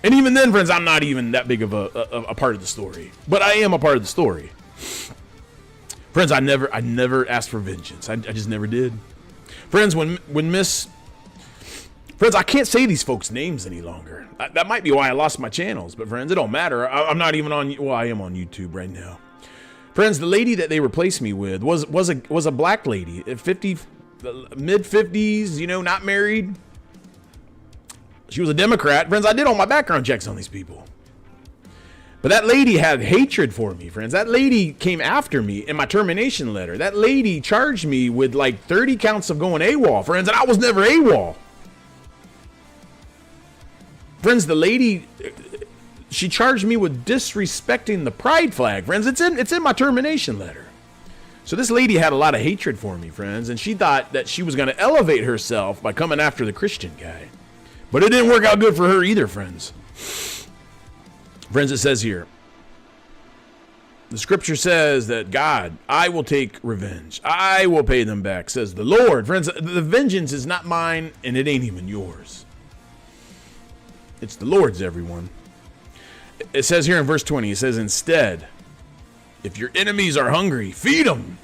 And even then, friends, I'm not even that big of a part of the story. But I am a part of the story. Friends, I never asked for vengeance. I just never did. Friends, Friends, I can't say these folks' names any longer. That might be why I lost my channels. But friends, it don't matter. I'm not even on. Well, I am on YouTube right now. Friends, the lady that they replaced me with was a black lady, mid 50s, not married. She was a Democrat. Friends, I did all my background checks on these people. But that lady had hatred for me, friends. That lady came after me in my termination letter. That lady charged me with like 30 counts of going AWOL, friends, and I was never AWOL. Friends, the lady, she charged me with disrespecting the pride flag, friends. It's in my termination letter. So this lady had a lot of hatred for me, friends, and she thought that she was going to elevate herself by coming after the Christian guy. But it didn't work out good for her either, friends. Friends, it says here, the scripture says that God, I will take revenge. I will pay them back, says the Lord. Friends, the vengeance is not mine, and it ain't even yours. It's the Lord's, everyone. It says here in verse 20, it says, instead, if your enemies are hungry, feed them.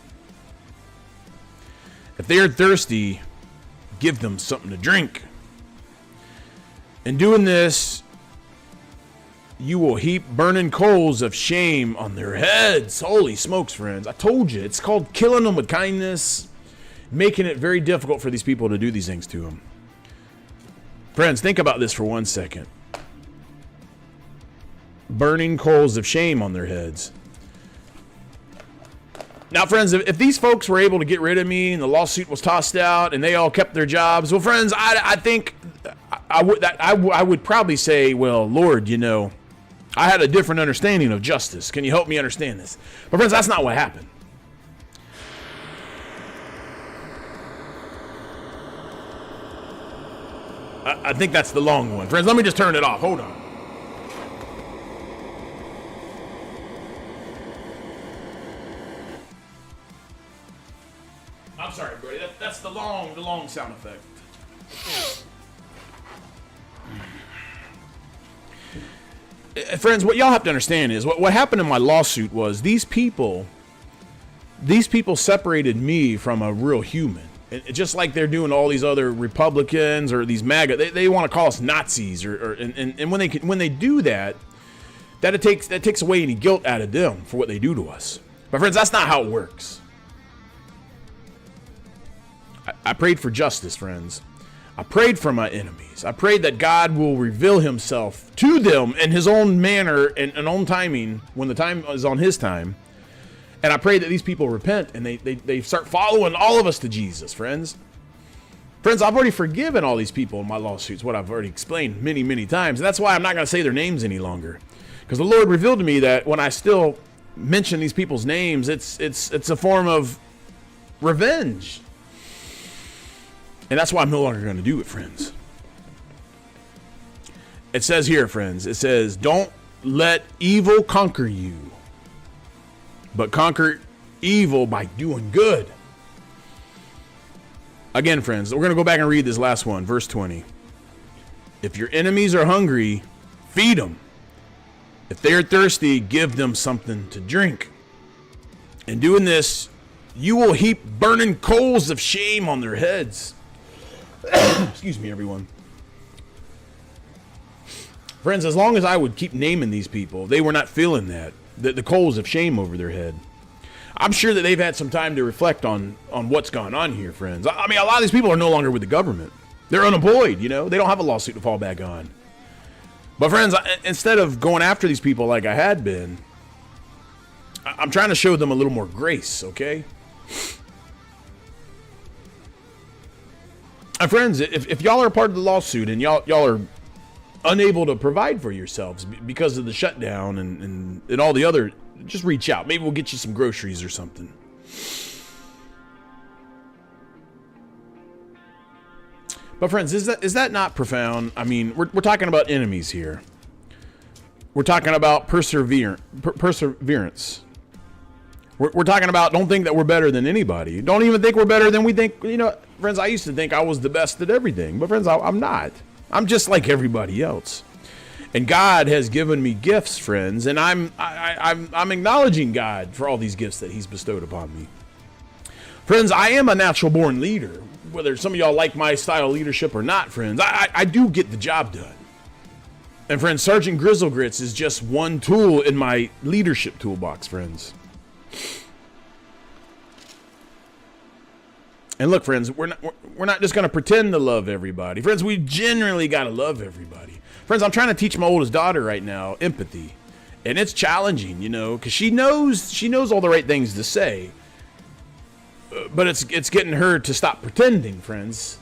If they are thirsty, give them something to drink. In doing this, you will heap burning coals of shame on their heads. Holy smokes, friends. I told you, it's called killing them with kindness, making it very difficult for these people to do these things to them. Friends, think about this for 1 second. Burning coals of shame on their heads. Now, friends, if these folks were able to get rid of me and the lawsuit was tossed out and they all kept their jobs, well, friends, I think I would probably say, well, Lord, I had a different understanding of justice. Can you help me understand this? But friends, that's not what happened. I think that's the long one. Friends, let me just turn it off. Hold on. I'm sorry, buddy. That's the long sound effect. Friends, what y'all have to understand is what happened in my lawsuit was these people separated me from a real human. And just like they're doing all these other Republicans or these MAGA, they want to call us Nazis and when they do that takes away any guilt out of them for what they do to us. But friends, that's not how it works. I prayed for justice, friends. I prayed for my enemies. I prayed that God will reveal himself to them in his own manner and own timing when the time is on his time. And I pray that these people repent and they start following all of us to Jesus, friends. Friends, I've already forgiven all these people in my lawsuits, what I've already explained many, many times. And that's why I'm not going to say their names any longer. Because the Lord revealed to me that when I still mention these people's names, it's a form of revenge. And that's why I'm no longer going to do it, friends. It says here, friends, it says, don't let evil conquer you, but conquer evil by doing good. Again, friends, we're going to go back and read this last one, verse 20. If your enemies are hungry, feed them. If they're thirsty, give them something to drink. In doing this, you will heap burning coals of shame on their heads. Excuse me, everyone. Friends, as long as I would keep naming these people, they were not feeling that. The coals of shame over their head. I'm sure that they've had some time to reflect on what's gone on here, friends. I mean, a lot of these people are no longer with the government. They're unemployed, you know. They don't have a lawsuit to fall back on. But friends, instead of going after these people like I had been, I'm trying to show them a little more grace, okay? And friends, if y'all are a part of the lawsuit and y'all are unable to provide for yourselves because of the shutdown and all the other, just reach out. Maybe we'll get you some groceries or something. But friends, is that not profound? I mean, we're talking about enemies here. We're talking about perseverance. We're talking about don't think that we're better than anybody. Don't even think we're better than we think. You know, friends, I used to think I was the best at everything. But friends, I'm not. I'm just like everybody else. And God has given me gifts, friends. And I'm acknowledging God for all these gifts that he's bestowed upon me. Friends, I am a natural born leader. Whether some of y'all like my style of leadership or not, friends, I do get the job done. And friends, Sergeant Grizzlegrits is just one tool in my leadership toolbox, friends. And look, friends, we're not just going to pretend to love everybody. Friends, we genuinely got to love everybody. Friends, I'm trying to teach my oldest daughter right now empathy. And it's challenging, you know, because she knows all the right things to say. But it's getting her to stop pretending, friends.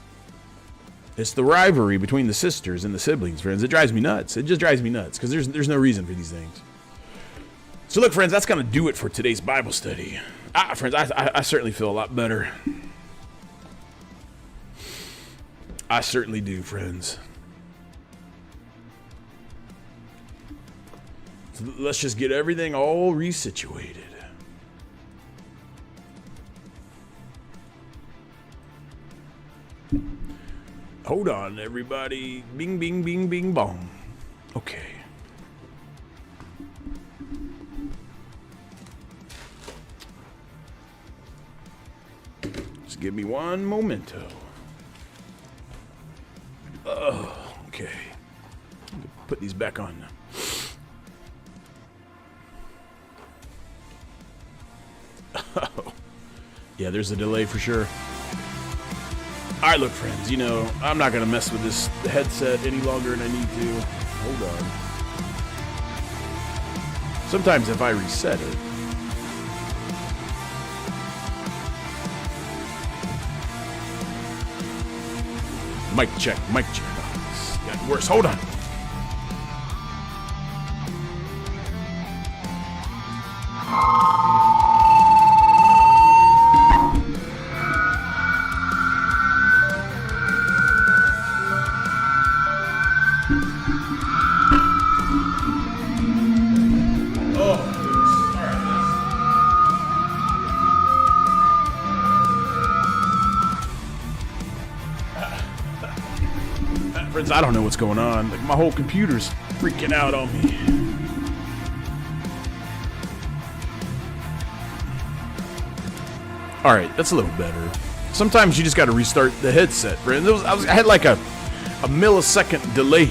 It's the rivalry between the sisters and the siblings, friends. It drives me nuts. It just drives me nuts because there's no reason for these things. So look, friends, that's going to do it for today's Bible study. Friends, I certainly feel a lot better. I certainly do, friends. So let's just get everything all resituated. Hold on, everybody. Bing, bing, bing, bing, bong. Okay. Just give me one momento. Oh, okay. Put these back on now. Oh, yeah, there's a delay for sure. All right, look, friends, you know, I'm not going to mess with this headset any longer than I need to. Hold on. Sometimes if I reset it, mic check. It's gotten worse. Hold on. Friends, I don't know what's going on. Like, my whole computer's freaking out on me. Alright, that's a little better. Sometimes you just gotta restart the headset, friends. I had like a millisecond delay.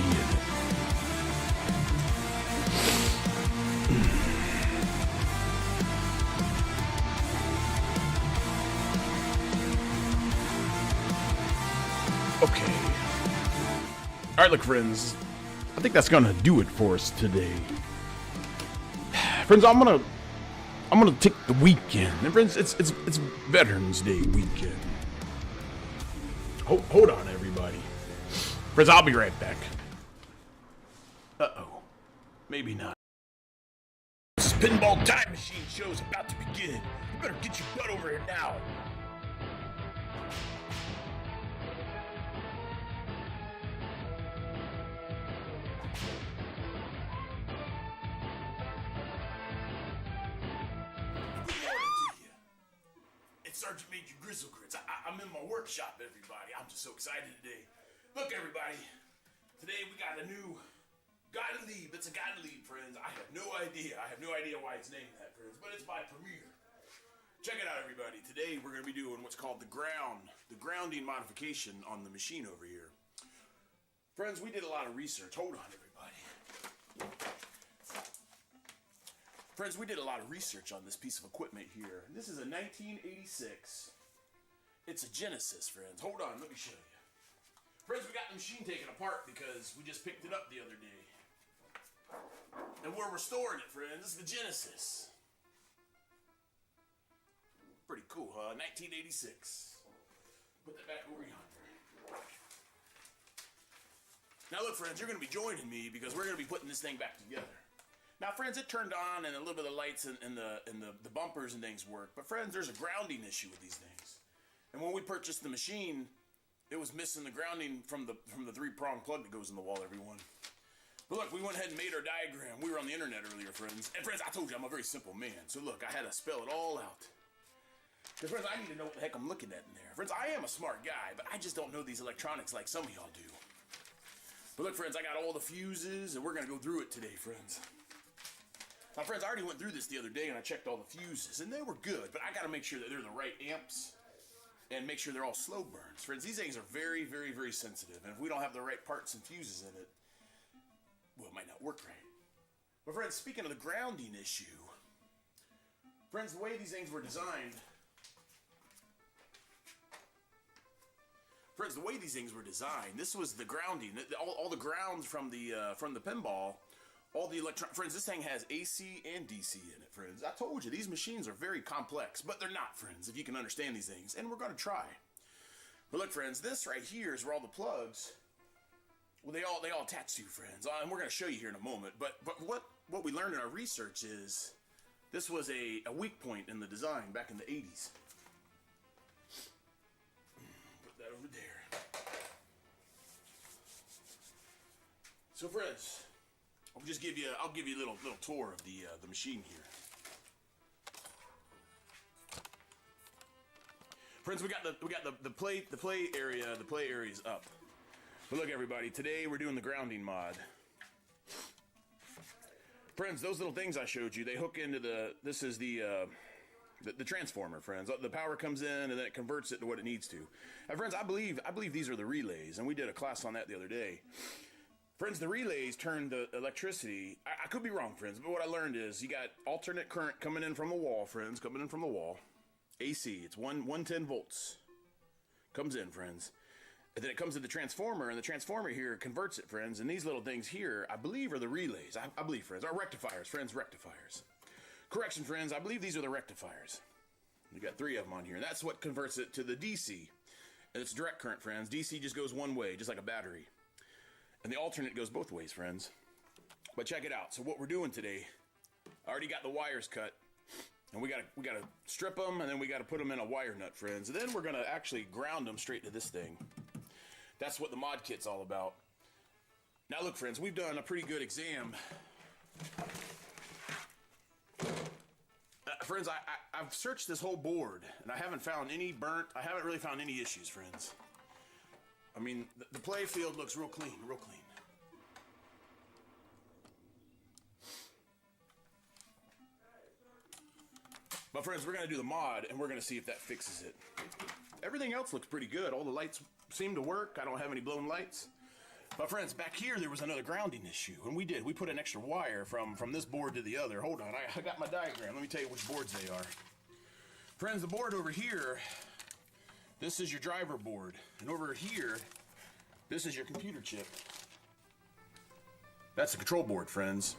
Okay. Alright, look, friends. I think that's gonna do it for us today. Friends, I'm gonna take the weekend. And friends, it's Veterans Day weekend. Hold on, everybody. Friends, I'll be right back. Uh-oh. Maybe not. This pinball time machine show is about to begin. You better get your butt over here now. Sergeant Major Grizzle Grits. I'm in my workshop, everybody. I'm just so excited today. Look, everybody. Today we got a new Gottlieb. It's a Gottlieb, friends. I have no idea. I have no idea why it's named that, friends, but it's by Premier. Check it out, everybody. Today we're going to be doing what's called the grounding modification on the machine over here. Friends, we did a lot of research. Hold on, everybody. Friends, we did a lot of research on this piece of equipment here. This is a 1986. It's a Genesis, friends. Hold on, let me show you. Friends, we got the machine taken apart because we just picked it up the other day. And we're restoring it, friends. This is the Genesis. Pretty cool, huh? 1986. Put that back over yonder. Now look, friends, you're going to be joining me because we're going to be putting this thing back together. Now, friends, it turned on and a little bit of lights and the bumpers and things work. But, friends, there's a grounding issue with these things. And when we purchased the machine, it was missing the grounding from the three-prong plug that goes in the wall, everyone. But, look, we went ahead and made our diagram. We were on the internet earlier, friends. And, friends, I told you I'm a very simple man. So, look, I had to spell it all out. Because, friends, I need to know what the heck I'm looking at in there. Friends, I am a smart guy, but I just don't know these electronics like some of y'all do. But, look, friends, I got all the fuses, and we're going to go through it today, friends. Now, friends, I already went through this the other day and I checked all the fuses, and they were good, but I got to make sure that they're the right amps and make sure they're all slow burns. Friends, these things are very, very, very sensitive, and if we don't have the right parts and fuses in it, well, it might not work right. But, friends, speaking of the grounding issue, friends, the way these things were designed, this was the grounding. All the grounds from the pinball. All the friends, this thing has AC and DC in it, friends. I told you, these machines are very complex, but they're not, friends, if you can understand these things, and we're going to try. But look, friends, this right here is where all the plugs, well, they all attach to, friends, and we're going to show you here in a moment. But what we learned in our research is this was a weak point in the design back in the 80s. Put that over there. So, friends, I'll give you a little tour of the machine here. Friends, we got the play area. The play area is up. But look, everybody, today we're doing the grounding mod. Friends, those little things I showed you, they hook into this is the transformer, friends. The power comes in and then it converts it to what it needs to. And friends, I believe these are the relays, and we did a class on that the other day. Friends, the relays turn the electricity. I could be wrong, friends, but what I learned is you got alternate current coming in from the wall, friends, coming in from the wall. AC, it's 110 volts. Comes in, friends. And then it comes to the transformer, and the transformer here converts it, friends. And these little things here, I believe, are the relays. I believe, friends, are rectifiers, friends, rectifiers. Correction, friends, I believe these are the rectifiers. You got 3 of them on here, and that's what converts it to the DC. And it's direct current, friends. DC just goes one way, just like a battery. And the alternate goes both ways, friends. But check it out. So what we're doing today, I already got the wires cut. And we gotta strip them, and then we gotta put them in a wire nut, friends. And then we're gonna actually ground them straight to this thing. That's what the mod kit's all about. Now look, friends, we've done a pretty good exam. Friends, I've searched this whole board, and I haven't found any burnt. I haven't really found any issues, friends. I mean, the play field looks real clean, real clean. But friends, we're going to do the mod, and we're going to see if that fixes it. Everything else looks pretty good. All the lights seem to work. I don't have any blown lights. But friends, back here there was another grounding issue, and we put an extra wire from this board to the other. Hold on, I got my diagram. Let me tell you which boards they are. Friends, the board over here, this is your driver board, and over here, this is your computer chip. That's the control board, friends.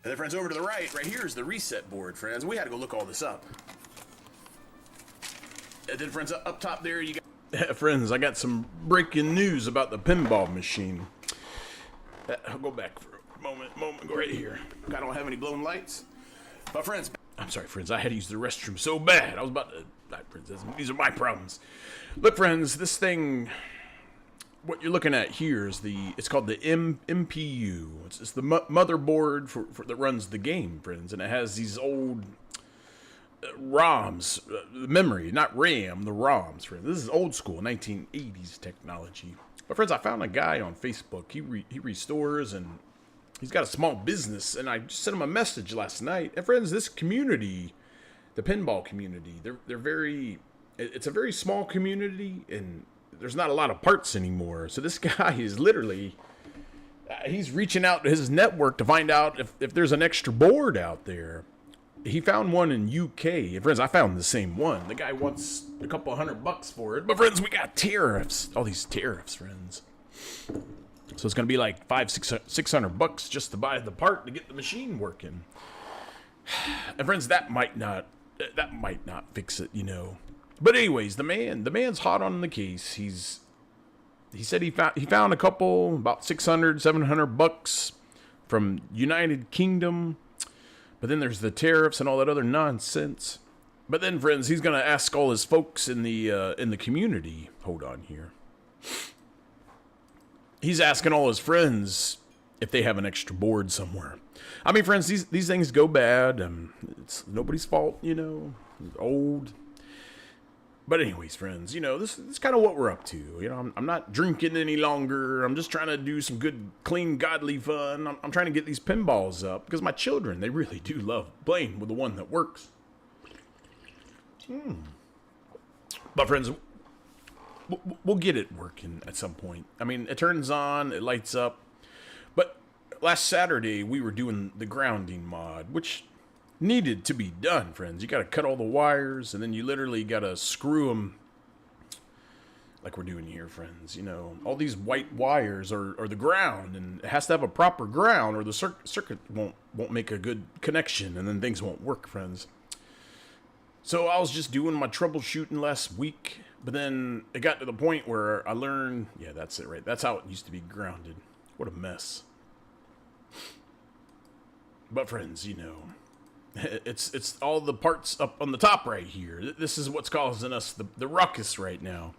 And then friends, over to the right here is the reset board, friends. We had to go look all this up. And then friends, up top there you got friends, I got some breaking news about the pinball machine. I'll go back for a moment, go right here. I don't have any blown lights. But friends, I'm sorry friends, I had to use the restroom so bad. I was about to, friends, these are my problems. Look friends, this thing, what you're looking at here is it's called the MPU. It's the motherboard for that runs the game, friends. And it has these old ROMs, memory, not RAM, the ROMs, friends. This is old school, 1980s technology. But friends, I found a guy on Facebook. He restores, and he's got a small business. And I just sent him a message last night. And friends, this community, the pinball community, it's a very small community, and there's not a lot of parts anymore. So this guy is literally, he's reaching out to his network to find out if there's an extra board out there. He found one in UK. And friends, I found the same one. The guy wants a couple $100 for it. But friends, we got tariffs. All these tariffs, friends. So it's going to be like $600 just to buy the part to get the machine working. And friends, that might not fix it, you know. But anyways, the man's hot on the case. He said he found a couple, about $600-700 from United Kingdom. But then there's the tariffs and all that other nonsense. But then, friends, he's gonna ask all his folks in the community. Hold on here. He's asking all his friends if they have an extra board somewhere. I mean, friends, these things go bad. It's nobody's fault, you know. It's old. But anyways, friends, you know, this is kind of what we're up to. You know, I'm not drinking any longer. I'm just trying to do some good, clean, godly fun. I'm trying to get these pinballs up because my children, they really do love playing with the one that works. But friends, we'll get it working at some point. I mean, it turns on, it lights up. But last Saturday, we were doing the grounding mod, which needed to be done, friends. You got to cut all the wires, and then you literally got to screw them like we're doing here, friends. You know, all these white wires are the ground, and it has to have a proper ground, or the circuit won't make a good connection, and then things won't work, friends. So I was just doing my troubleshooting last week, but then it got to the point where I learned, yeah, that's it, right? That's how it used to be grounded. What a mess. But friends, you know, it's all the parts up on the top right here. This is what's causing us the ruckus right now.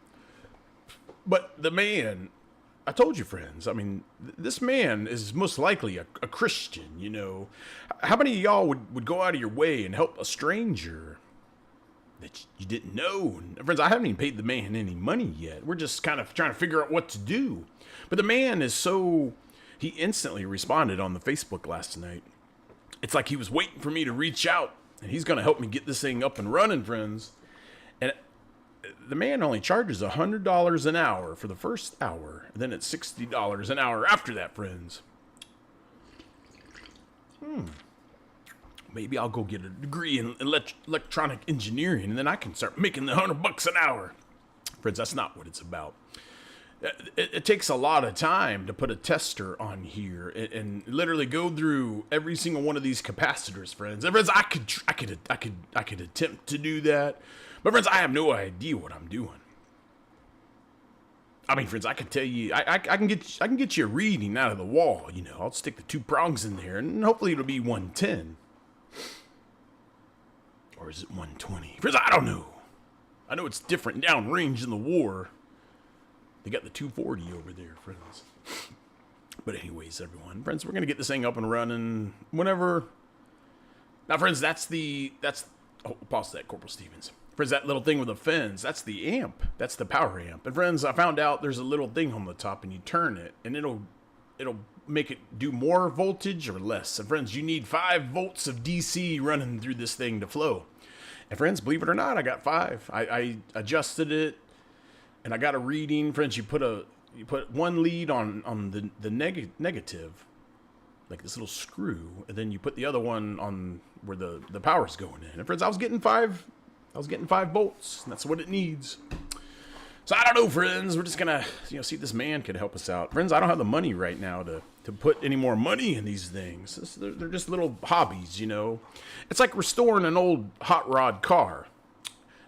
But the man, I told you, friends, I mean, this man is most likely a Christian, you know. How many of y'all would go out of your way and help a stranger that you didn't know? And friends, I haven't even paid the man any money yet. We're just kind of trying to figure out what to do. But the man is he instantly responded on the Facebook last night. It's like he was waiting for me to reach out, and he's going to help me get this thing up and running, friends. And the man only charges $100 an hour for the first hour, and then it's $60 an hour after that, friends. Maybe I'll go get a degree in electronic engineering, and then I can start making the $100 an hour. Friends, that's not what it's about. It takes a lot of time to put a tester on here and literally go through every single one of these capacitors, friends. And friends, I could attempt to do that, but friends, I have no idea what I'm doing. I mean, friends, I can tell you, I can get you a reading out of the wall. You know, I'll stick the 2 prongs in there, and hopefully it'll be 110, or is it 120? Friends, I don't know. I know it's different downrange in the war. They got the 240 over there, friends. But anyways, everyone, friends, we're gonna get this thing up and running whenever. Now, friends, that's oh, pause that, Corporal Stevens. Friends, that little thing with the fins, that's the amp. That's the power amp. And friends, I found out there's a little thing on the top, and you turn it, and it'll make it do more voltage or less. And friends, you need 5 volts of DC running through this thing to flow. And friends, believe it or not, I got 5. I adjusted it, and I got a reading. Friends, you put one lead on the negative, like this little screw, and then you put the other one on where the power's going in. And friends, I was getting 5 volts, and that's what it needs. So I don't know, friends. We're just gonna, see if this man could help us out. Friends, I don't have the money right now to put any more money in these things. They're just little hobbies, It's like restoring an old hot rod car.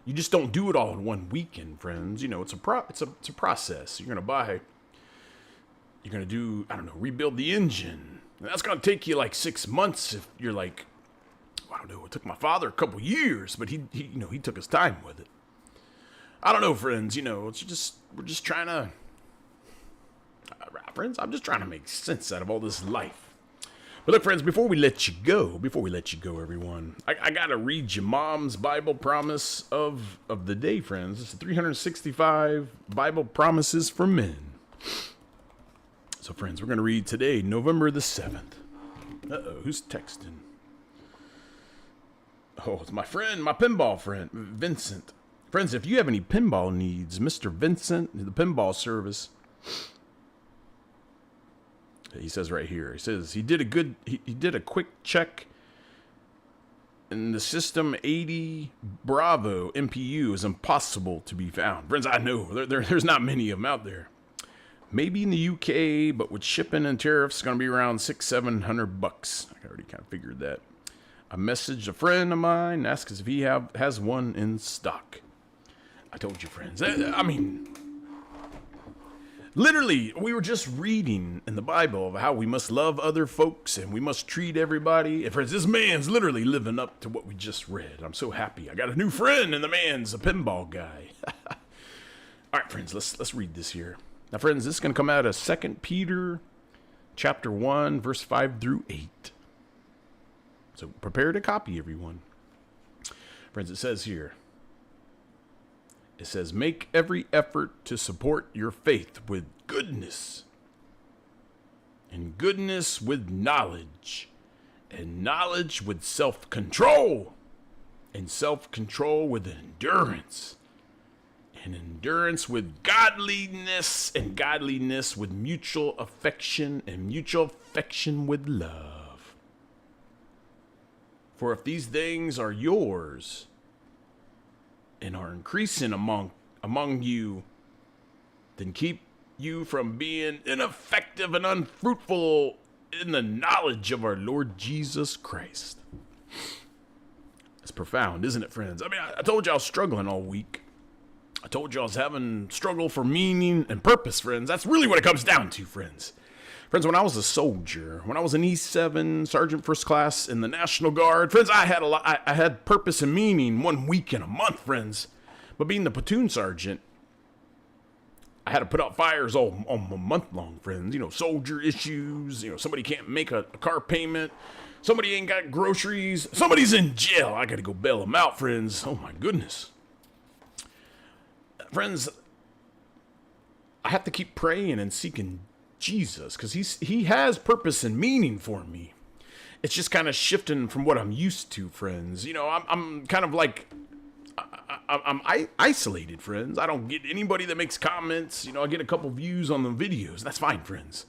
You just don't do it all in one weekend, friends. It's a process. You're gonna do, rebuild the engine. And that's gonna take you like 6 months if you're like, I don't know. It took my father a couple years, but he took his time with it. I don't know, friends. We're just trying to, friends. I'm just trying to make sense out of all this life. But look, friends, before we let you go, everyone, I gotta read you Mom's Bible promise of the day, friends. It's 365 Bible promises for men. So, friends, we're gonna read today, November the 7th. Who's texting? Oh, it's my friend, my pinball friend, Vincent. Friends, if you have any pinball needs, Mr. Vincent, the pinball service, he says right here, he says he did a quick check and the system 80 Bravo MPU is impossible to be found. Friends, I know there's not many of them out there. Maybe in the UK, but with shipping and tariffs, it's going to be around $600-700. I already kind of figured that. I messaged a friend of mine, asked if he has one in stock. I told you, friends. Literally, we were just reading in the Bible of how we must love other folks and we must treat everybody. And friends, this man's literally living up to what we just read. I'm so happy. I got a new friend, and the man's a pinball guy. All right, friends, let's read this here. Now, friends, this is going to come out of 2 Peter chapter 1, verse 5 through 8. So prepare to copy, everyone. Friends, it says here, make every effort to support your faith with goodness, and goodness with knowledge, and knowledge with self-control, and self-control with endurance, and endurance with godliness, and godliness with mutual affection, and mutual affection with love. For if these things are yours and are increasing among you, then keep you from being ineffective and unfruitful in the knowledge of our Lord Jesus Christ. It's profound, isn't it, friends? I told you I was struggling all week. I told you I was having struggle for meaning and purpose, friends. That's really what it comes down to, friends. Friends, when I was a soldier, when I was an E7, Sergeant First Class in the National Guard, friends, I had purpose and meaning 1 week in a month, friends. But being the platoon sergeant, I had to put out fires all month long, friends. Soldier issues, somebody can't make a car payment, somebody ain't got groceries, somebody's in jail. I got to go bail them out, friends. Oh, my goodness. Friends, I have to keep praying and seeking Jesus, because he has purpose and meaning for me. It's just kind of shifting from what I'm used to, friends. I'm kind of like, I'm isolated, friends. I don't get anybody that makes comments. I get a couple views on the videos. That's fine, friends.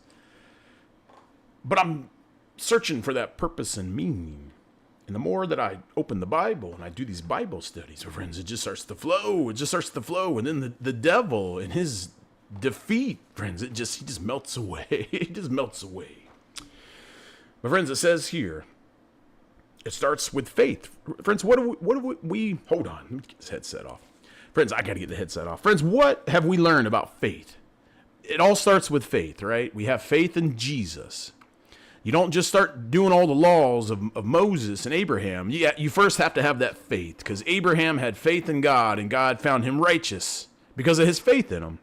But I'm searching for that purpose and meaning. And the more that I open the Bible and I do these Bible studies, friends, it just starts to flow. It just starts to flow. And then the devil and his defeat, friends, he just melts away. He just melts away. But friends, it says here, it starts with faith. Friends, what do we hold on, let me get this headset off. Friends, I gotta get the headset off. Friends, what have we learned about faith? It all starts with faith, right? We have faith in Jesus. You don't just start doing all the laws of Moses and Abraham. You first have to have that faith, because Abraham had faith in God, and God found him righteous because of his faith in him.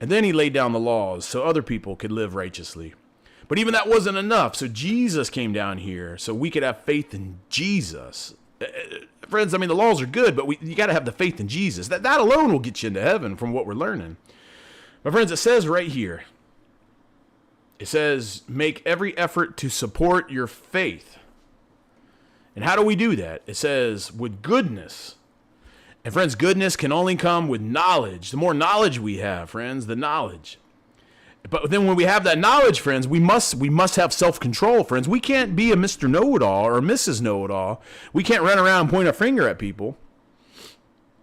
And then he laid down the laws so other people could live righteously. But even that wasn't enough. So Jesus came down here so we could have faith in Jesus. Friends, I mean, the laws are good, but you got to have the faith in Jesus. That alone will get you into heaven from what we're learning. My friends, it says right here, it says, make every effort to support your faith. And how do we do that? It says, with goodness. And friends, goodness can only come with knowledge. The more knowledge we have, friends, the knowledge. But then when we have that knowledge, friends, we must have self-control, friends. We can't be a Mr. Know-It-All or a Mrs. Know-It-All. We can't run around and point a finger at people.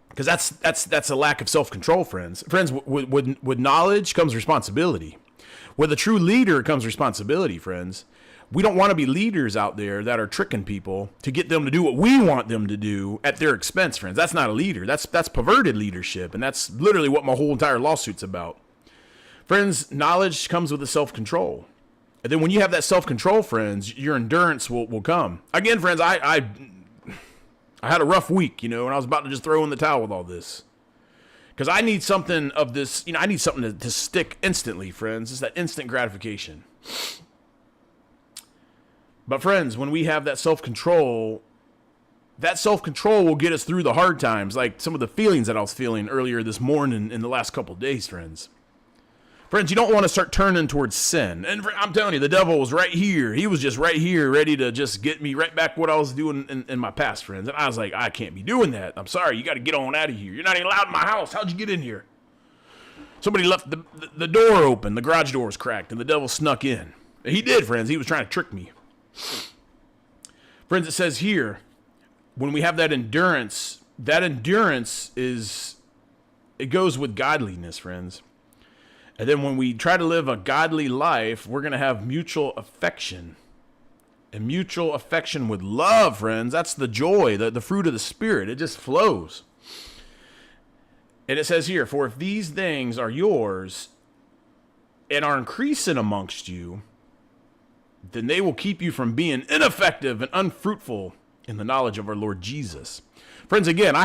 Because that's a lack of self-control, friends. Friends, with knowledge comes responsibility. With a true leader comes responsibility, friends. We don't want to be leaders out there that are tricking people to get them to do what we want them to do at their expense, friends. That's not a leader. That's perverted leadership, and that's literally what my whole entire lawsuit's about. Friends, knowledge comes with the self-control. And then when you have that self-control, friends, your endurance will come. Again, friends, I had a rough week, and I was about to just throw in the towel with all this. Because I need something of this, I need something to stick instantly, friends. It's that instant gratification. But friends, when we have that self-control will get us through the hard times, like some of the feelings that I was feeling earlier this morning in the last couple of days, friends. Friends, you don't want to start turning towards sin. And I'm telling you, the devil was right here. He was just right here, ready to just get me right back what I was doing in my past, friends. And I was like, I can't be doing that. I'm sorry. You got to get on out of here. You're not even allowed in my house. How'd you get in here? Somebody left the door open. The garage door was cracked, and the devil snuck in. And he did, friends. He was trying to trick me. Friends, it says here, when we have that endurance it goes with godliness, friends. And then when we try to live a godly life, we're going to have mutual affection. And mutual affection with love, friends. That's the joy, the fruit of the Spirit. It just flows. And it says here, for if these things are yours and are increasing amongst you, then they will keep you from being ineffective and unfruitful in the knowledge of our Lord Jesus. Friends, again, I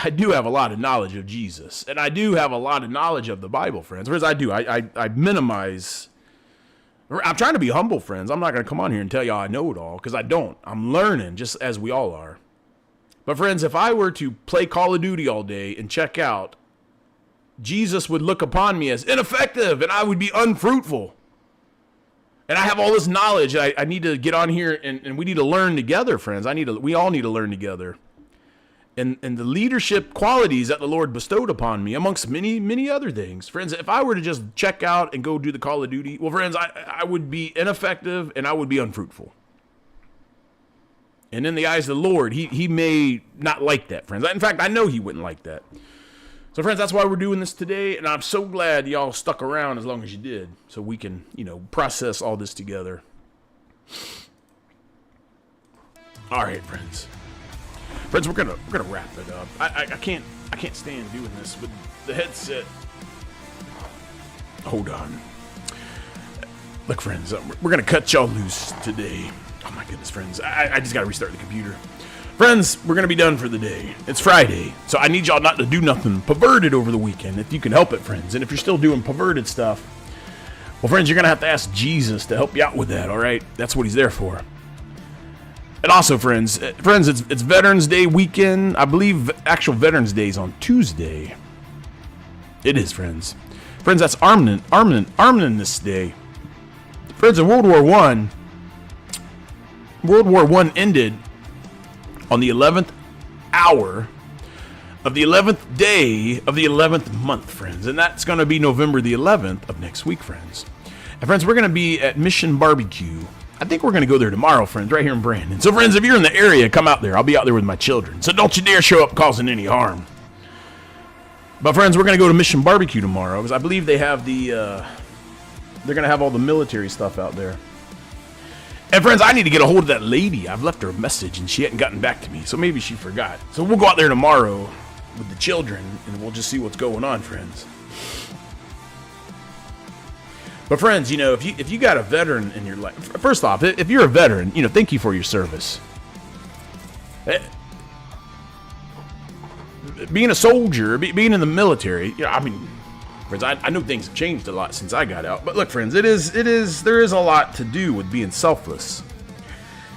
do have a lot of knowledge of Jesus, and I do have a lot of knowledge of the Bible, friends. Friends, I do. I minimize. I'm trying to be humble, friends. I'm not going to come on here and tell y'all I know it all, because I don't. I'm learning, just as we all are. But friends, if I were to play Call of Duty all day and check out, Jesus would look upon me as ineffective, and I would be unfruitful. And I have all this knowledge. I need to get on here, and we need to learn together, friends. We all need to learn together. And the leadership qualities that the Lord bestowed upon me, amongst many, many other things. Friends, if I were to just check out and go do the Call of Duty, well, friends, I would be ineffective and I would be unfruitful. And in the eyes of the Lord, he may not like that, friends. In fact, I know he wouldn't like that. So, friends, that's why we're doing this today, and I'm so glad y'all stuck around as long as you did, so we can, process all this together. All right, friends. Friends, we're gonna wrap it up. I can't stand doing this with the headset. Hold on. Look, friends, we're gonna cut y'all loose today. Oh my goodness, friends, I just gotta restart the computer. Friends, we're gonna be done for the day. It's Friday, so I need y'all not to do nothing perverted over the weekend, if you can help it, friends. And if you're still doing perverted stuff, well, friends, you're gonna have to ask Jesus to help you out with that. All right, that's what he's there for. And also, friends, it's Veterans Day weekend. I believe actual Veterans Day is on Tuesday. It is, friends. Friends, that's Armistice Day. Friends, in World War I ended on the 11th hour of the 11th day of the 11th month, friends. And that's going to be November the 11th of next week, friends. And friends, we're going to be at Mission Barbecue. I think we're going to go there tomorrow, friends, right here in Brandon. So, friends, if you're in the area, come out there. I'll be out there with my children. So don't you dare show up causing any harm. But, friends, we're going to go to Mission Barbecue tomorrow, because I believe they have they're going to have all the military stuff out there. And, friends, I need to get a hold of that lady. I've left her a message, and she hadn't gotten back to me. So maybe she forgot. So we'll go out there tomorrow with the children, and we'll just see what's going on, friends. But, friends, if you got a veteran in your life, first off, if you're a veteran, thank you for your service. Being a soldier, being in the military, friends, I know things have changed a lot since I got out. But look, friends, there is a lot to do with being selfless.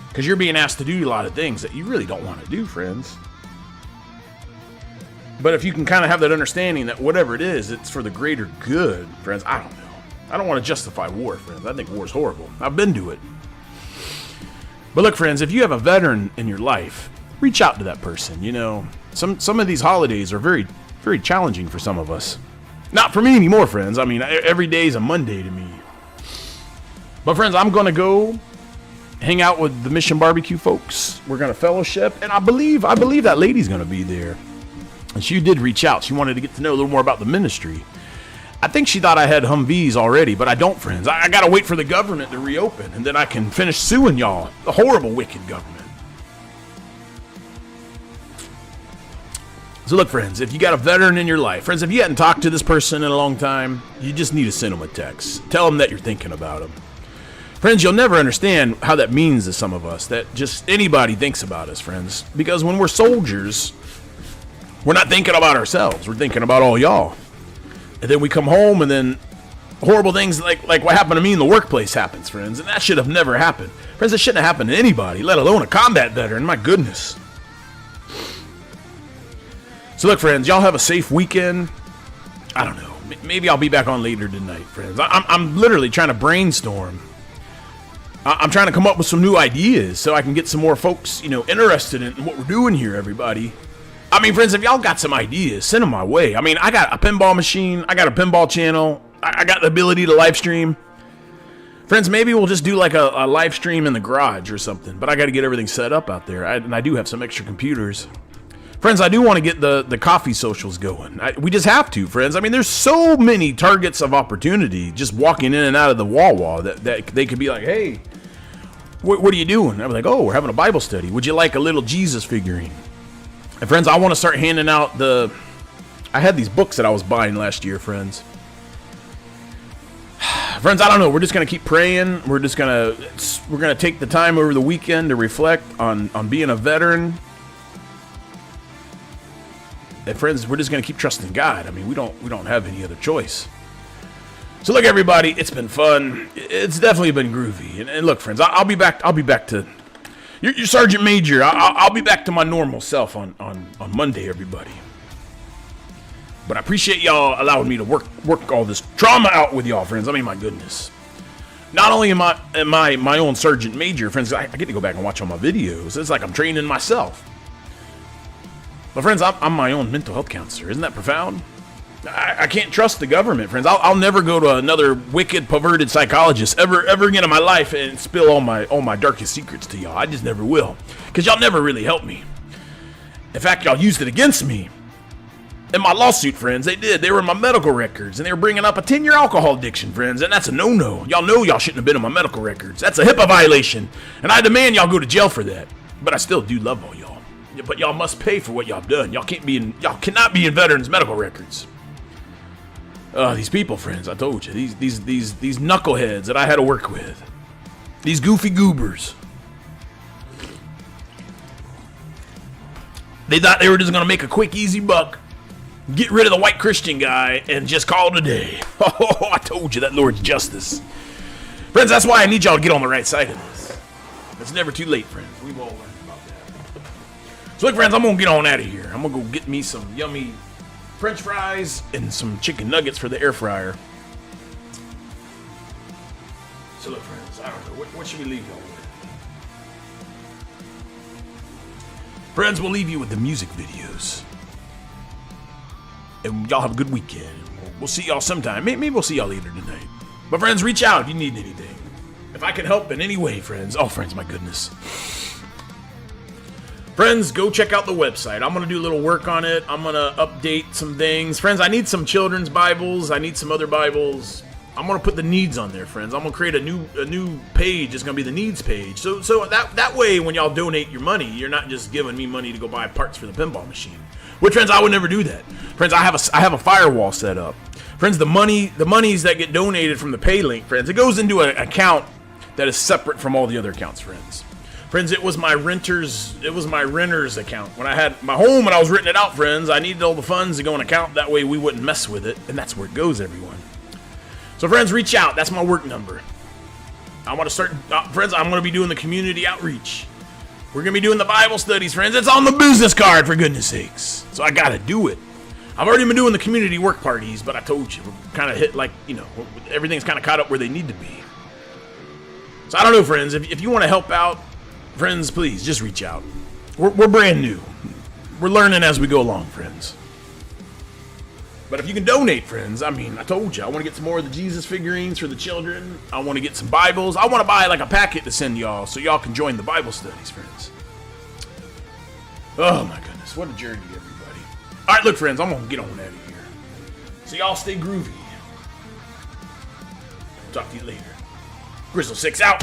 Because you're being asked to do a lot of things that you really don't want to do, friends. But if you can kind of have that understanding that whatever it is, it's for the greater good, friends, I don't know. I don't want to justify war, friends. I think war's horrible. I've been to it. But look, friends, if you have a veteran in your life, reach out to that person. You know, some of these holidays are very, very challenging for some of us. Not for me anymore, friends. I mean, every day is a Monday to me. But friends, I'm going to go hang out with the Mission Barbecue folks. We're going to fellowship, and I believe that lady's going to be there. And she did reach out. She wanted to get to know a little more about the ministry. I think she thought I had Humvees already, but I don't, friends. I got to wait for the government to reopen, and then I can finish suing y'all. The horrible, wicked government. So look, friends, if you got a veteran in your life, friends, if you hadn't talked to this person in a long time, you just need to send them a text. Tell them that you're thinking about them. Friends, you'll never understand how that means to some of us, that just anybody thinks about us, friends. Because when we're soldiers, we're not thinking about ourselves. We're thinking about all y'all. And then we come home, and then horrible things like what happened to me in the workplace happens, friends. And that should have never happened. Friends, it shouldn't have happened to anybody, let alone a combat veteran. My goodness. So look, friends, y'all have a safe weekend. I don't know. Maybe I'll be back on later tonight, friends. I'm literally trying to brainstorm. I'm trying to come up with some new ideas so I can get some more folks, interested in what we're doing here, everybody. I mean, friends, if y'all got some ideas, send them my way. I mean, I got a pinball machine. I got a pinball channel. I got the ability to live stream. Friends, maybe we'll just do like a live stream in the garage or something. But I got to get everything set up out there. And I do have some extra computers. Friends, I do want to get the coffee socials going. We just have to, friends. I mean, there's so many targets of opportunity just walking in and out of the Wawa that they could be like, hey, what are you doing? I'm like, oh, we're having a Bible study. Would you like a little Jesus figurine? And friends, I want to start handing out I had these books that I was buying last year, friends. Friends, I don't know. We're just going to keep praying. We're going to take the time over the weekend to reflect on being a veteran. And friends, we're just going to keep trusting God. I mean, we don't have any other choice. So look, everybody, it's been fun. It's definitely been groovy. And look, friends, I'll be back to your Sergeant Major. I'll be back to my normal self on Monday, everybody. But I appreciate y'all allowing me to work all this trauma out with y'all, friends. I mean, my goodness. Not only am I my own Sergeant Major, friends, I get to go back and watch all my videos. It's like I'm training myself. But friends, I'm my own mental health counselor. Isn't that profound? I can't trust the government, friends. I'll never go to another wicked, perverted psychologist ever again in my life and spill all my darkest secrets to y'all. I just never will. Because y'all never really helped me. In fact, y'all used it against me. In my lawsuit, friends, they did. They were in my medical records, and they were bringing up a 10-year alcohol addiction, friends, and that's a no-no. Y'all know y'all shouldn't have been in my medical records. That's a HIPAA violation, and I demand y'all go to jail for that. But I still do love all y'all. But y'all must pay for what y'all done. Y'all cannot be in veterans' medical records. These people, friends, I told you, these knuckleheads that I had to work with, these goofy goobers. They thought they were just gonna make a quick, easy buck, get rid of the white Christian guy, and just call it a day. Oh, I told you, that Lord's justice. Friends, that's why I need y'all to get on the right side of this. It's never too late, friends. We've all learned about that. So look, friends, I'm gonna get on out of here. I'm gonna go get me some yummy French fries and some chicken nuggets for the air fryer. So look, friends, I don't know. What should we leave y'all with? Friends, we'll leave you with the music videos. And y'all have a good weekend. We'll see y'all sometime. Maybe we'll see y'all later tonight. But friends, reach out if you need anything. If I can help in any way, friends. Oh, friends, my goodness. Friends, go check out the website. I'm going to do a little work on it. I'm going to update some things. Friends, I need some children's Bibles. I need some other Bibles. I'm going to put the needs on there, friends. I'm going to create a new page. It's going to be the needs page. So that way, when y'all donate your money, you're not just giving me money to go buy parts for the pinball machine. Which, friends, I would never do that. Friends, I have a firewall set up. Friends, the monies that get donated from the pay link, friends, it goes into an account that is separate from all the other accounts, friends. Friends, it was my renter's account. When I had my home and I was renting it out, friends, I needed all the funds to go in an account. That way we wouldn't mess with it. And that's where it goes, everyone. So, friends, reach out. That's my work number. I want to start, friends, I'm going to be doing the community outreach. We're going to be doing the Bible studies, friends. It's on the business card, for goodness sakes. So I got to do it. I've already been doing the community work parties, but I told you, we're kind of hit like, everything's kind of caught up where they need to be. So I don't know, friends, if you want to help out, friends, please, just reach out. We're brand new. We're learning as we go along, friends. But if you can donate, friends, I told you, I want to get some more of the Jesus figurines for the children. I want to get some Bibles. I want to buy like a packet to send y'all so y'all can join the Bible studies, friends. Oh my goodness, what a journey, everybody. All right, look, friends, I'm going to get on out of here. So y'all stay groovy. Talk to you later. Grizzle 6 out.